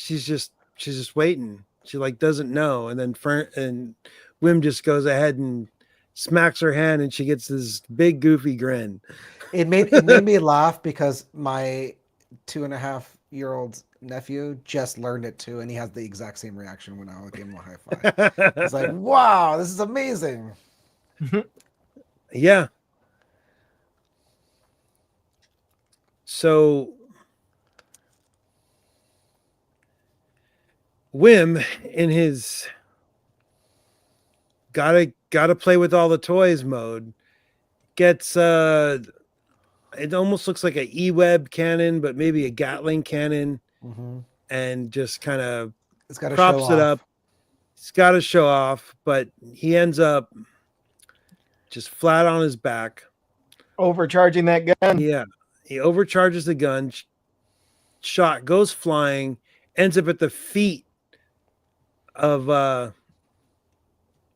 she's just waiting. She like doesn't know, and then and Wim just goes ahead and smacks her hand, and she gets this big goofy grin. It made me laugh because my 2.5-year-old nephew just learned it too, and he has the exact same reaction when I gave him a high five. It's like, wow, this is amazing. Yeah. So Wim, in his gotta play with all the toys mode, gets it almost looks like an E-Web cannon, but maybe a Gatling cannon, and just kind of props it up. It's got to show off, but he ends up just flat on his back, overcharging that gun. Yeah, he overcharges the gun. Shot goes flying, ends up at the feet of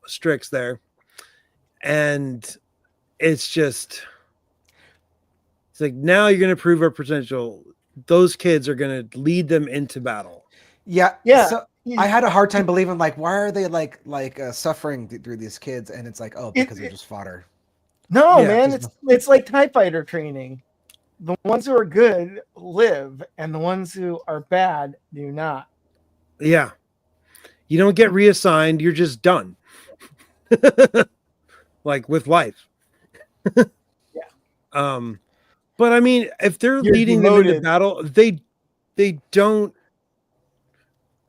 Strix there, and it's like, now you're going to prove our potential. Those kids are going to lead them into battle. Yeah. So I had a hard time believing, like, why are they like suffering through these kids? And it's like, oh, because they're just fodder. No, man, it's like TIE fighter training. The ones who are good live, and the ones who are bad do not. Yeah. You don't get reassigned. You're just done. Like with life. Yeah. But I mean, if they're leading them into battle,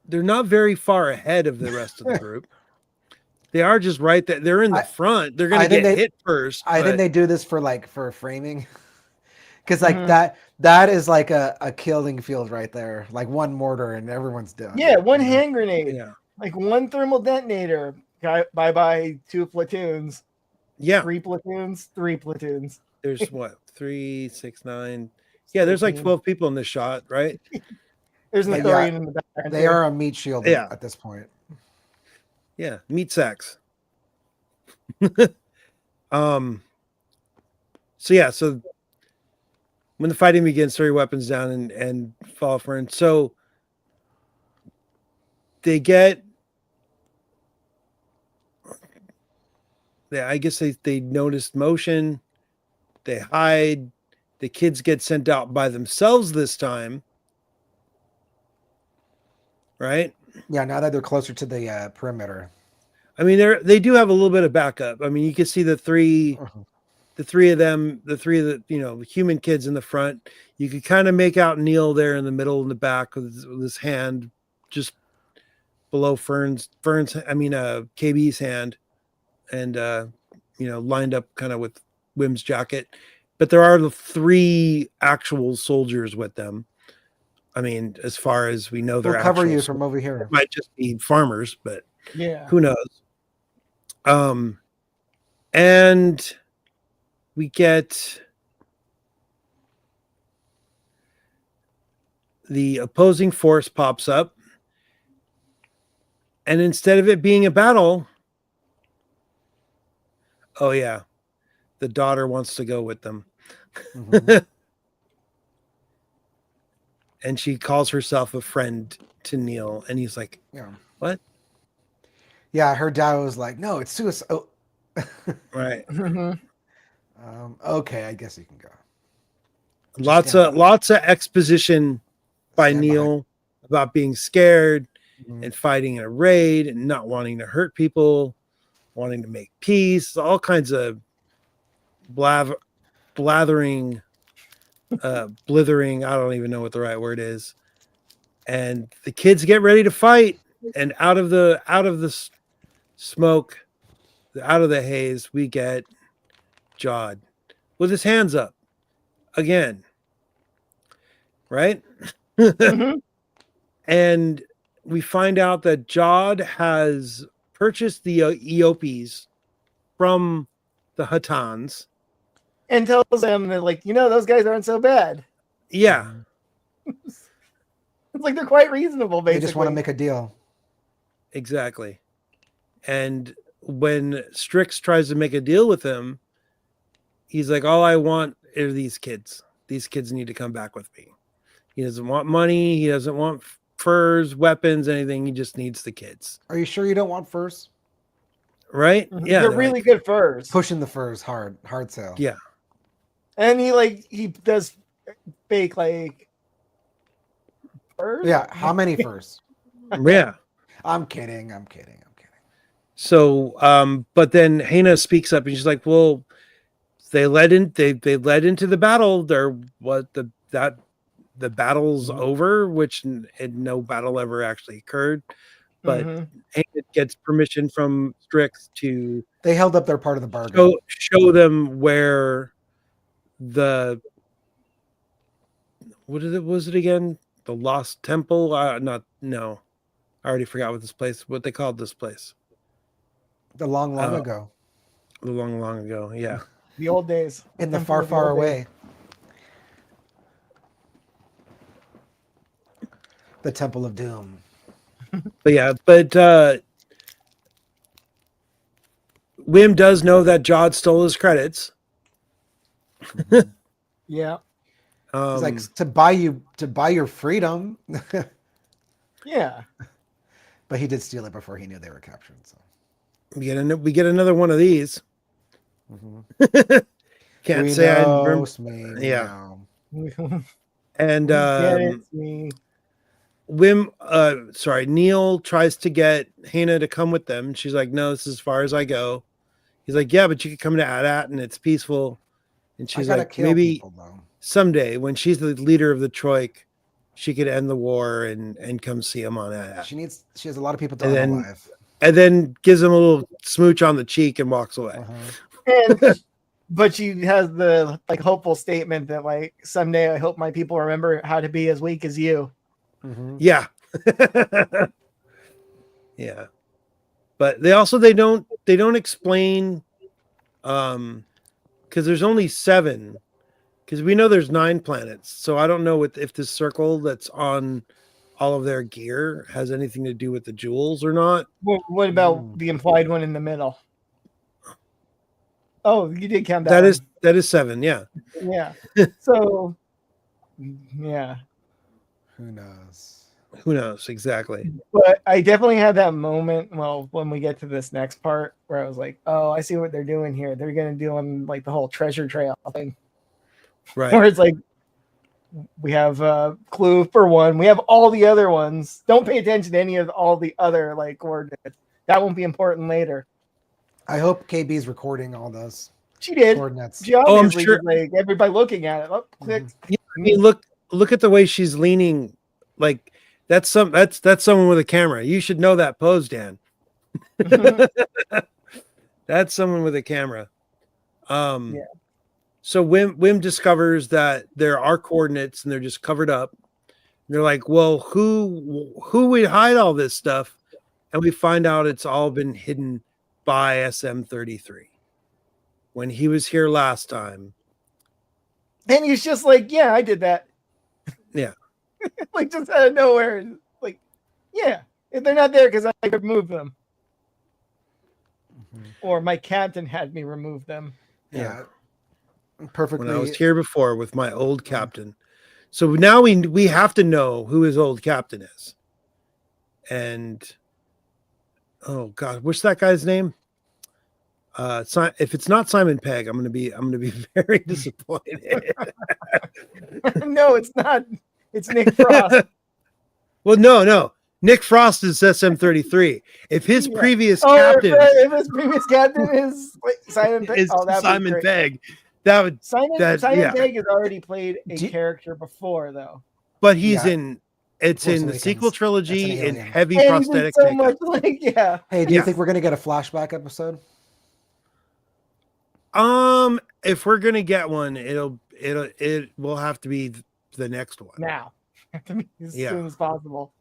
they're not very far ahead of the rest of the group. They are just right there. They're in the front. They're going to get hit first. I think they do this for framing. Because like that is like a killing field right there. Like one mortar and everyone's done. Yeah, one hand grenade. Yeah. Like one thermal detonator. Bye-bye 2 platoons. Yeah. 3 platoons. 3 platoons. There's what? 3, 6, 9. Yeah, there's like 12 people in this shot, right? There's an Athorian in the back. They are a meat shield at this point. Yeah, meat sacks. So when the fighting begins, throw your weapons down and fall for it. So they get, I guess they noticed motion. They hide. The kids get sent out by themselves this time. Right? Yeah, now that they're closer to the perimeter. I mean, they do have a little bit of backup. I mean, you can see the three of the human kids in the front. You could kind of make out Neil there in the middle in the back with his hand just below KB's hand, and lined up kind of with Wim's jacket. But there are the 3 actual soldiers with them. I mean, as far as we know, they're cover you from over here. It might just be farmers, but yeah, who knows? And we get the opposing force pops up, and instead of it being a battle, oh yeah, the daughter wants to go with them. And she calls herself a friend to Neil, and he's like, yeah, what? Yeah, her dad was like, no, it's suicide. Oh. Right. Okay, I guess you can go. Lots of exposition by Neil about being scared and fighting in a raid and not wanting to hurt people, wanting to make peace, all kinds of blithering, I don't even know what the right word is. And the kids get ready to fight, and out of the smoke, out of the haze, we get Jod with his hands up again, right? And we find out that Jod has purchased the Eopes from the Hattans and tells them that, like, those guys aren't so bad. Yeah. It's like they're quite reasonable, basically. They just want to make a deal. Exactly. And when Strix tries to make a deal with him, he's like, all I want are these kids. These kids need to come back with me. He doesn't want money. He doesn't want furs, weapons, anything. He just needs the kids. Are you sure you don't want furs? Right? Yeah. They're really good furs. Pushing the furs hard sale. Yeah. And he does fake like furs. Yeah. How many furs? Yeah. I'm kidding. So, but then Hannah speaks up and she's like, well, they led into the battle. The battle's over, which no battle ever actually occurred. But Hannah gets permission from Strix to they held up their part of the bargain. Show them where was it again? The Lost Temple? I already forgot what they called this place. The long ago. The long ago, yeah. The old days. In the far away. The Temple of Doom. But Wim does know that Jod stole his credits. Yeah. It's like to buy your freedom. Yeah. But he did steal it before he knew they were captured. So we get another one of these. Can't say I remember. Yeah. And Neil tries to get Hannah to come with them. She's like, no, this is as far as I go. He's like, yeah, but you could come to Adat and it's peaceful. And she's like, maybe someday when she's the leader of the Troik, she could end the war and come see him on Adat. She has a lot of people to unalive. And then gives him a little smooch on the cheek and walks away. But she has the hopeful statement that someday I hope my people remember how to be as weak as you. Yeah. Yeah. But they don't explain because there's only 7, because we know there's 9 planets. So I don't know if this circle that's on all of their gear has anything to do with the jewels or not. What about the implied one in the middle? Oh, you did count that. That is 7, yeah. Yeah. So yeah. Who knows exactly. But I definitely had that moment, when we get to this next part, where I was like, oh, I see what they're doing here. They're gonna do on the whole treasure trail thing. Right. Where it's we have Clue for one. We have all the other ones. Don't pay attention to any of all the other coordinates. That won't be important later. I hope KB's recording all those. She did. Coordinates. She obviously I'm sure. Everybody looking at it. Oh, click. Yeah, I mean, look at the way she's leaning. That's someone with a camera. You should know that pose, Dan. That's someone with a camera. Yeah. So Wim discovers that there are coordinates and they're just covered up. And they're like, well, who would hide all this stuff? And we find out it's all been hidden by SM-33 when he was here last time. And he's just yeah, I did that. Yeah. Just out of nowhere. Yeah, if they're not there because I removed them. Or my captain had me remove them. Yeah. Perfectly. When I was here before with my old captain. So now we have to know who his old captain is. And oh God, what's that guy's name? If it's not Simon Pegg, I'm gonna be very disappointed. No, it's not. It's Nick Frost. Well, no. Nick Frost is SM-33. If his previous captain, if his previous captain is Simon Pegg, Simon Pegg, that would Simon Pegg has already played a character before, though. But he's in the sequel trilogy in heavy prosthetic makeup. Hey, do you think we're gonna get a flashback episode? If we're gonna get one, it will have to be the next one now, as soon as possible.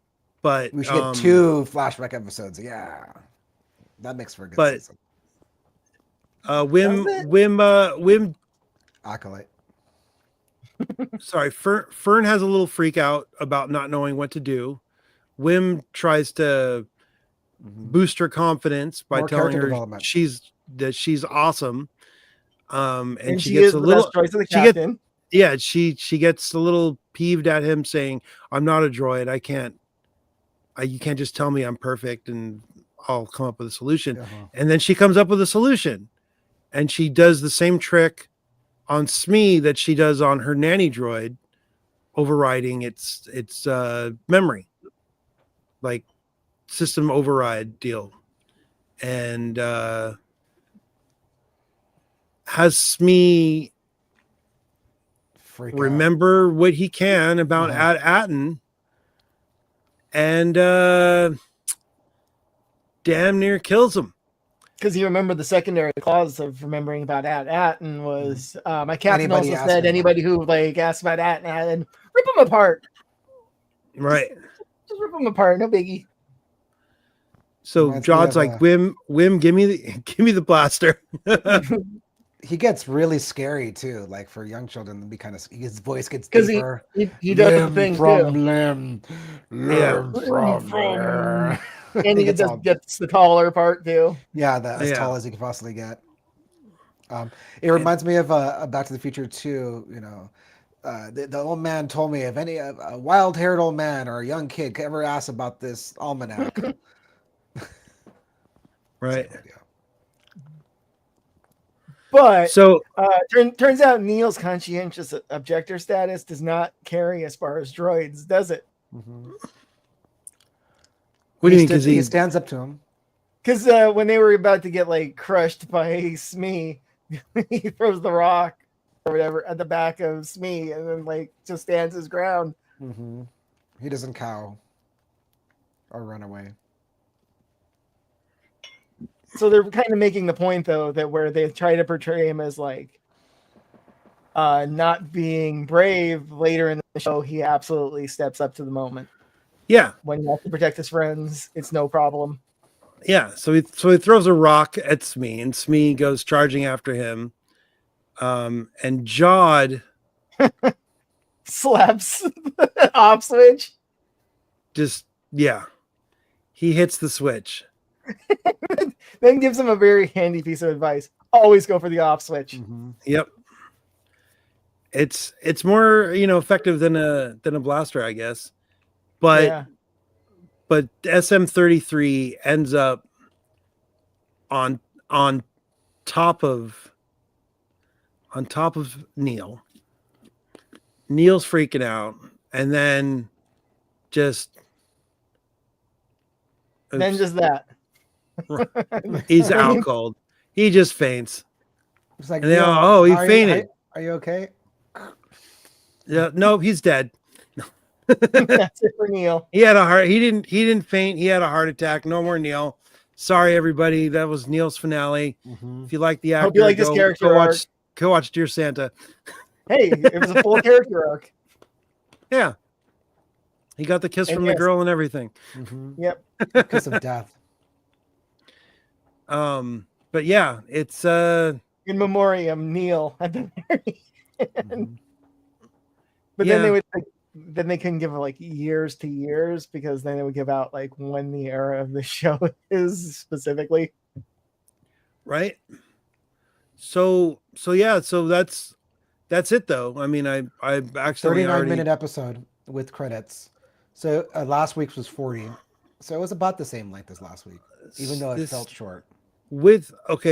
But we should get 2 flashback episodes. Yeah, that makes for a good season. Wim Acolyte. Sorry, Fern has a little freak out about not knowing what to do. Wim tries to boost her confidence by telling her she's awesome. And she gets a little choice of the captain. She gets a little peeved at him saying, "I'm not a droid. I can't You can't just tell me I'm perfect and I'll come up with a solution. And then she comes up with a solution, and she does the same trick on Smee that she does on her nanny droid, overriding its memory, like system override deal, and has Smee remember what he can about Atten, and damn near kills him. Because you remember the secondary clause of remembering about Atten was my captain also said anybody who like asks about Atten, rip them apart. Right. Just rip them apart, no biggie. So Jod's like, Wim, give me the blaster. He gets really scary too. Like for young children, to be kind of his voice gets deeper. He does the thing from too. Limb from and he gets the taller part too. Yeah, as tall as he can possibly get. It reminds me of Back to the Future 2. You know, the old man told me if any a wild-haired old man or a young kid ever asks about this almanac. Right. So, but turns out Neil's conscientious objector status does not carry as far as droids, does it? Mm-hmm. What do you mean? Because he stands up to him. Because when they were about to get like crushed by Smee, he throws the rock or whatever at the back of Smee, and then like just stands his ground. Mm-hmm. He doesn't cow or run away. So they're kind of making the point though that where they try to portray him as like not being brave later in the show, he absolutely steps up to the moment. Yeah. When he has to protect his friends, it's no problem. Yeah. So he throws a rock at Smee, and Smee goes charging after him. And Jod slaps the off switch. Just he hits the switch. Then gives him a very handy piece of advice. Always go for the off switch. Mm-hmm. Yep. It's more, effective than a blaster, I guess. But SM-33 ends up on top of Neil. Neil's freaking out, and then just that. He's out cold. He just faints. It's like, and they he fainted. Are you okay? Yeah, no, he's dead. That's it for Neil. He had a heart. He didn't faint. He had a heart attack. No more Neil. Sorry, everybody. That was Neil's finale. Mm-hmm. If you like the actor, hope you like this character go watch Dear Santa. Hey, it was a full character arc. Yeah. He got the kiss from the girl and everything. Mm-hmm. Yep. Kiss of death. But yeah, it's in memoriam Neil at the very end. Mm-hmm. But then they couldn't give like years to years, because then they would give out like when the era of the show is specifically. Right. So that's it though. I mean, I actually 39-minute episode with credits. So last week's was 40. So it was about the same length as last week, even though it felt short. With the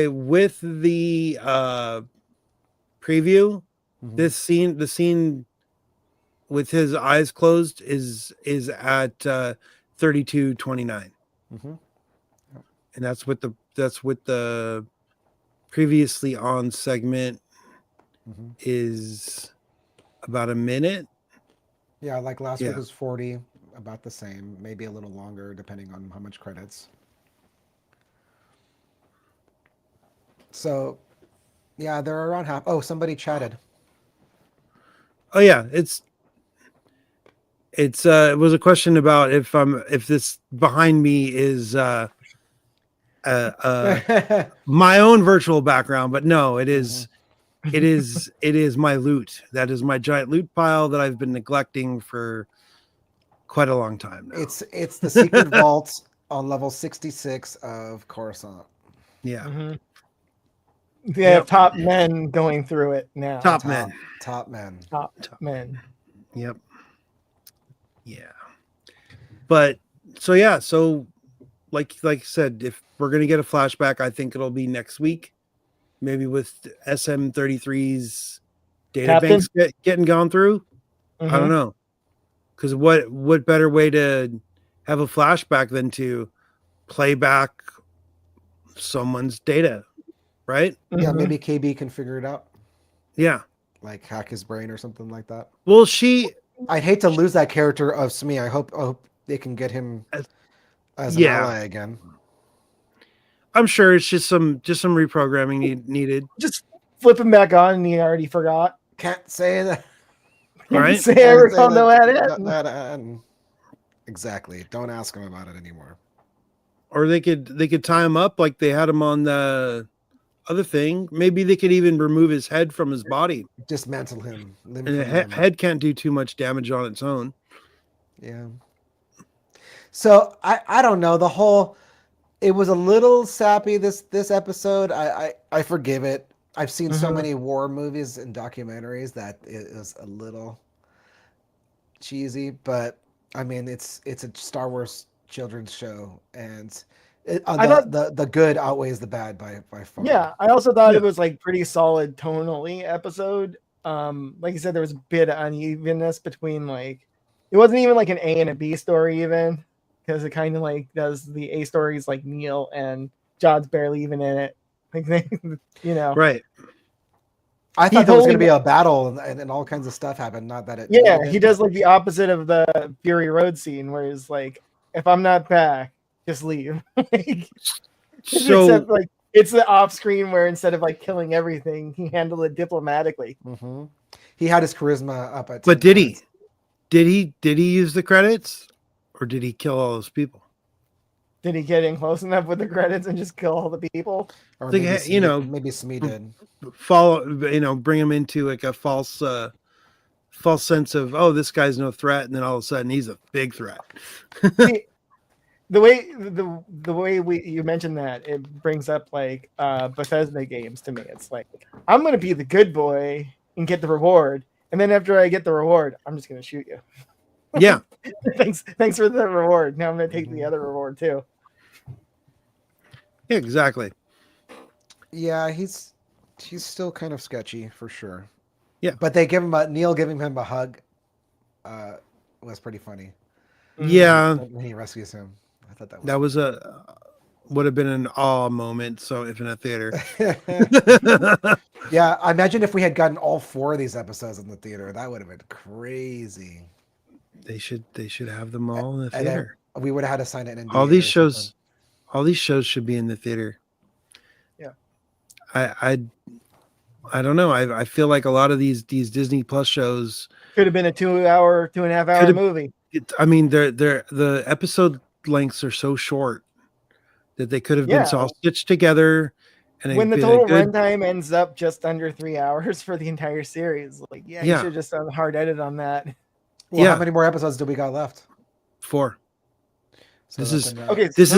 preview, mm-hmm. the scene with his eyes closed is at 32:29. Mm-hmm. And that's with the previously on segment mm-hmm. is about a minute. Yeah, like last week was 40, about the same, maybe a little longer depending on how much credits. So, yeah, they're around half. Oh, somebody chatted. Oh yeah, it was a question about if this behind me is my own virtual background, but no, it is it is my loot. That is my giant loot pile that I've been neglecting for quite a long time now. It's the secret vault on level 66 of Coruscant. Yeah. Mm-hmm. They have top men going through it now. Top men. Yep. Yeah. But So yeah, so like I said, if we're gonna get a flashback, I think it'll be next week, maybe with SM-33's data Captain? banks getting gone through. I don't know, because what better way to have a flashback than to play back someone's data, right? Yeah, maybe KB can figure it out. Yeah, like hack his brain or something like that. Well, I'd hate to lose that character of Smee. I hope they can get him as an ally again. I'm sure it's just some reprogramming needed. Just flip him back on, and he already forgot. Can't say that. Right? Say I recall no edit. Exactly. Don't ask him about it anymore. Or they could tie him up like they had him on the other thing. Maybe they could even remove his head from his body. Dismantle him. And the head can't do too much damage on its own. Yeah. So I don't know. It was a little sappy this episode. I forgive it. I've seen so many war movies and documentaries that it is a little cheesy, but I mean it's a Star Wars children's show, and the good outweighs the bad by far. Yeah, I also thought it was like pretty solid tonally episode. Like you said, there was a bit of unevenness between it wasn't even like an A and a B story even, because it kind of like does the A stories like Neil and Jod's barely even in it. Like right. I thought there was going to be a battle and all kinds of stuff happened. Not that it. Yeah, he does like the opposite of the Fury Road scene, where he's like, "If I'm not back, just leave." So it's the off screen where instead of killing everything, he handled it diplomatically. Mm-hmm. He had his charisma up at. But did he use the credits, or did he kill all those people? Did he get in close enough with the credits and just kill all the people? Or maybe Smee did. Bring him into like a false sense of, oh, this guy's no threat, and then all of a sudden he's a big threat. The way you mentioned that, it brings up Bethesda games to me. It's like, I'm gonna be the good boy and get the reward, and then after I get the reward, I'm just gonna shoot you. Yeah. Thanks for the reward. Now I'm gonna take the other reward too. Yeah, exactly. Yeah, he's still kind of sketchy for sure. Yeah, but Neil giving him a hug was pretty funny. Yeah, when he rescues him, I thought that would have been an awe moment. So if in a theater, yeah, I imagine if we had gotten all 4 of these episodes in the theater, that would have been crazy. They should have them all in the theater. We would have had to sign an NDA. All these shows should be in the theater. Yeah. I don't know. I feel like a lot of these Disney Plus shows could have been a 2.5 hour movie. The episode lengths are so short that they could have been all stitched together. And when the total runtime ends up just under 3 hours for the entire series, you should have just done a hard edit on that. Well, how many more episodes do we got left? 4. So this is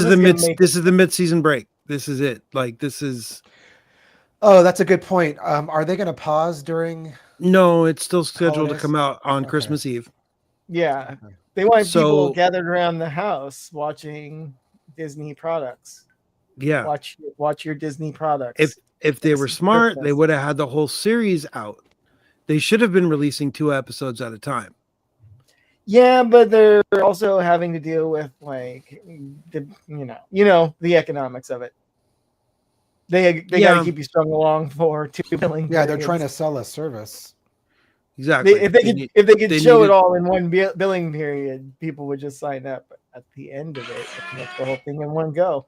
the mid-season break. This is it. This is. Oh, that's a good point. Are they going to pause during? No, it's still scheduled to come out on Christmas Eve. Yeah, they want people gathered around the house watching Disney products. Yeah, watch your Disney products. If they were smart, they would have had the whole series out. They should have been releasing 2 episodes at a time. Yeah, but they're also having to deal with the economics of it. They got to keep you strung along for 2 billing. Yeah, they're trying to sell a service. Exactly. If they could show it all in one billing period, people would just sign up. But at the end of it, make the whole thing in one go.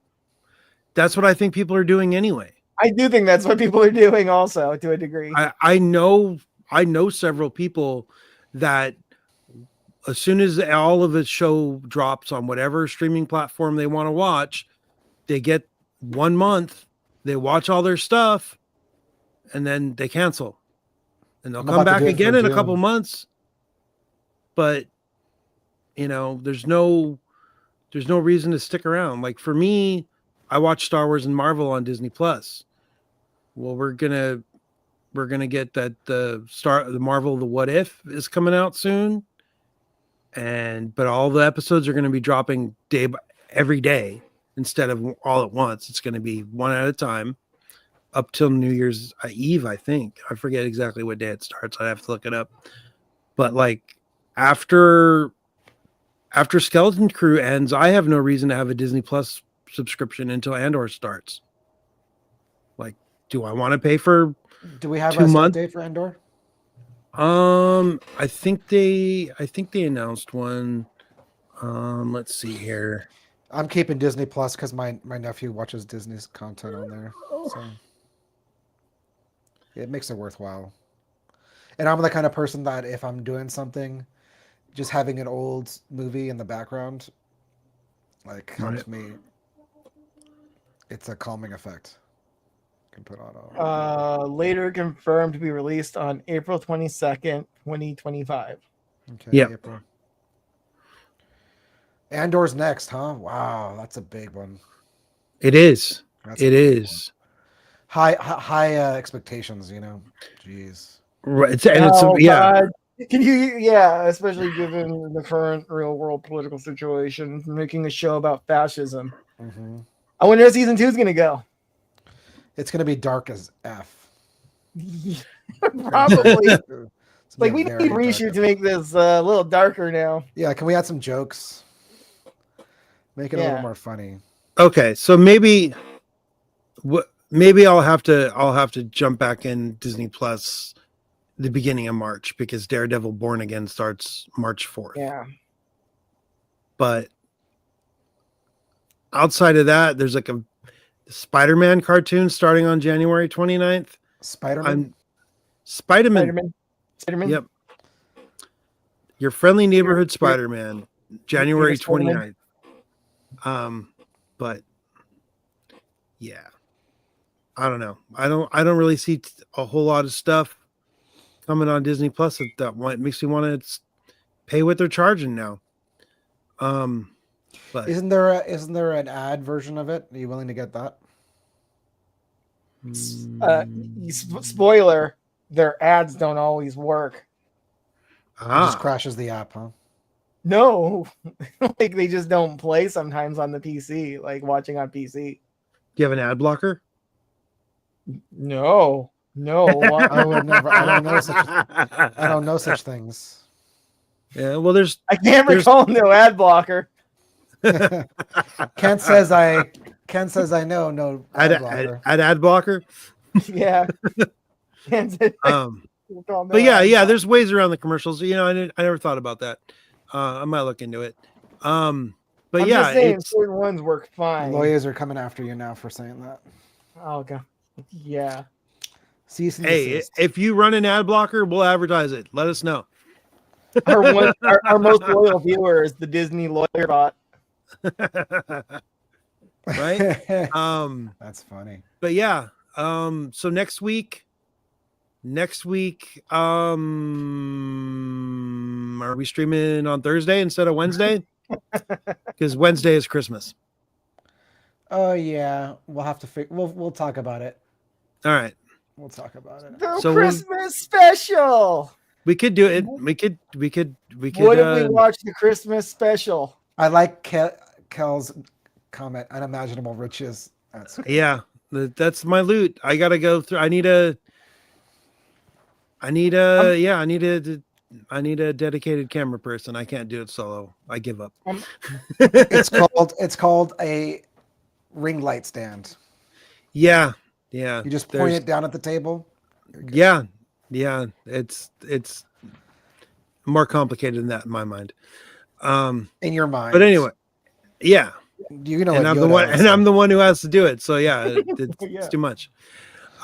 That's what I think people are doing anyway. I do think that's what people are doing also, to a degree. I know several people that as soon as all of the show drops on whatever streaming platform they want to watch, they get 1 month, they watch all their stuff, and then they cancel. And they'll come back again in a couple months. But there's no reason to stick around. Like for me, I watch Star Wars and Marvel on Disney Plus. Well, we're gonna get that the Marvel The What If is coming out soon. but all the episodes are going to be dropping every day instead of all at once. It's going to be one at a time up till New Year's Eve, I think. I forget exactly what day it starts. I'd have to look it up. But like after Skeleton Crew ends, I have no reason to have a Disney Plus subscription until Andor starts. Like, do I want to pay for? Do we have 2 a months? date for Andor? I think they announced one. Let's see here. I'm keeping Disney Plus because my nephew watches Disney's content on there, so it makes it worthwhile. And I'm the kind of person that if I'm doing something, just having an old movie in the background, like helps me. It's a calming effect. Can put on. Later confirmed to be released on April 22nd, 2025. Okay. Yep. April. Andor's next, huh? Wow, that's a big one. It is. It is. High expectations, you know. Jeez. Right. God. Can you? Yeah, especially given the current real world political situation, making a show about fascism. Mm-hmm. I wonder how season 2 is going to go. It's going to be dark as F. Probably. Like we need a reshoot to make this a little darker now. Yeah, can we add some jokes? Make it a little more funny. Okay, so maybe I'll have to jump back in Disney Plus the beginning of March because Daredevil Born Again starts March 4th. Yeah. But outside of that, there's like a Spider-Man cartoon starting on January 29th. Spider-Man? Spider-Man. Yep. Your friendly neighborhood Spider-Man, January 29th. But yeah, I don't know. I don't really see a whole lot of stuff coming on Disney Plus that makes me want to pay what they're charging now. But isn't there an ad version of it? Are you willing to get that? Spoiler: their ads don't always work. It just crashes the app, huh? No, like they just don't play sometimes on the PC, like watching on PC. Do you have an ad blocker? No. I would never. I don't know such things. Yeah, well, I can't recall no ad blocker. Kent says I know no ad blocker. Ad blocker. Yeah. But yeah, there's ways around the commercials. You know, I never thought about that. I might look into it. But I'm yeah, just saying certain ones work fine. Lawyers are coming after you now for saying that. Oh god. Yeah. Hey, if you run an ad blocker, we'll advertise it. Let us know. Our most loyal viewer is the Disney lawyer bot. Right? That's funny. But yeah, so next week, are we streaming on Thursday instead of Wednesday? Because Wednesday is Christmas. Oh yeah, we'll have to we'll talk about it. All right. We'll talk about it. The Christmas special. We could do it. We could. What if we watch the Christmas special? I like Kel's comment. Unimaginable riches. That's cool. Yeah, that's my loot. I gotta go through. I need a dedicated camera person. I can't do it solo. I give up. It's called a ring light stand. Yeah. You just point it down at the table. Yeah. It's more complicated than that in my mind. In your mind. But anyway, yeah. You know, and I'm the one who has to do it. So yeah, it's too much.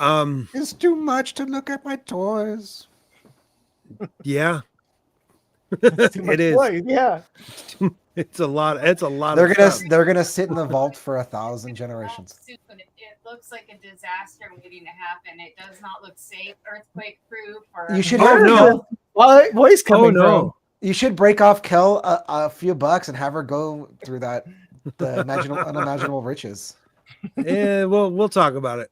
It's too much to look at my toys. Yeah. It is. Toys, yeah. It's a lot. They're gonna sit in the vault for 1,000 generations. It looks like a disaster waiting to happen. It does not look safe, earthquake proof. You should. Voice coming from. You should break off Kel a few bucks and have her go through the unimaginable riches. Yeah, we'll talk about it.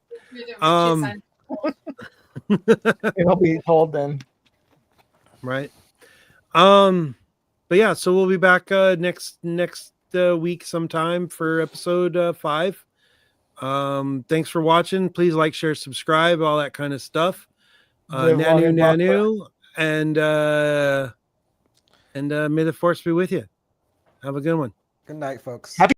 It'll be told then. Right. But yeah, so we'll be back next week sometime for episode 5. Thanks for watching. Please like, share, subscribe, all that kind of stuff. Nanu, and may the force be with you. Have a good one. Good night, folks. Happy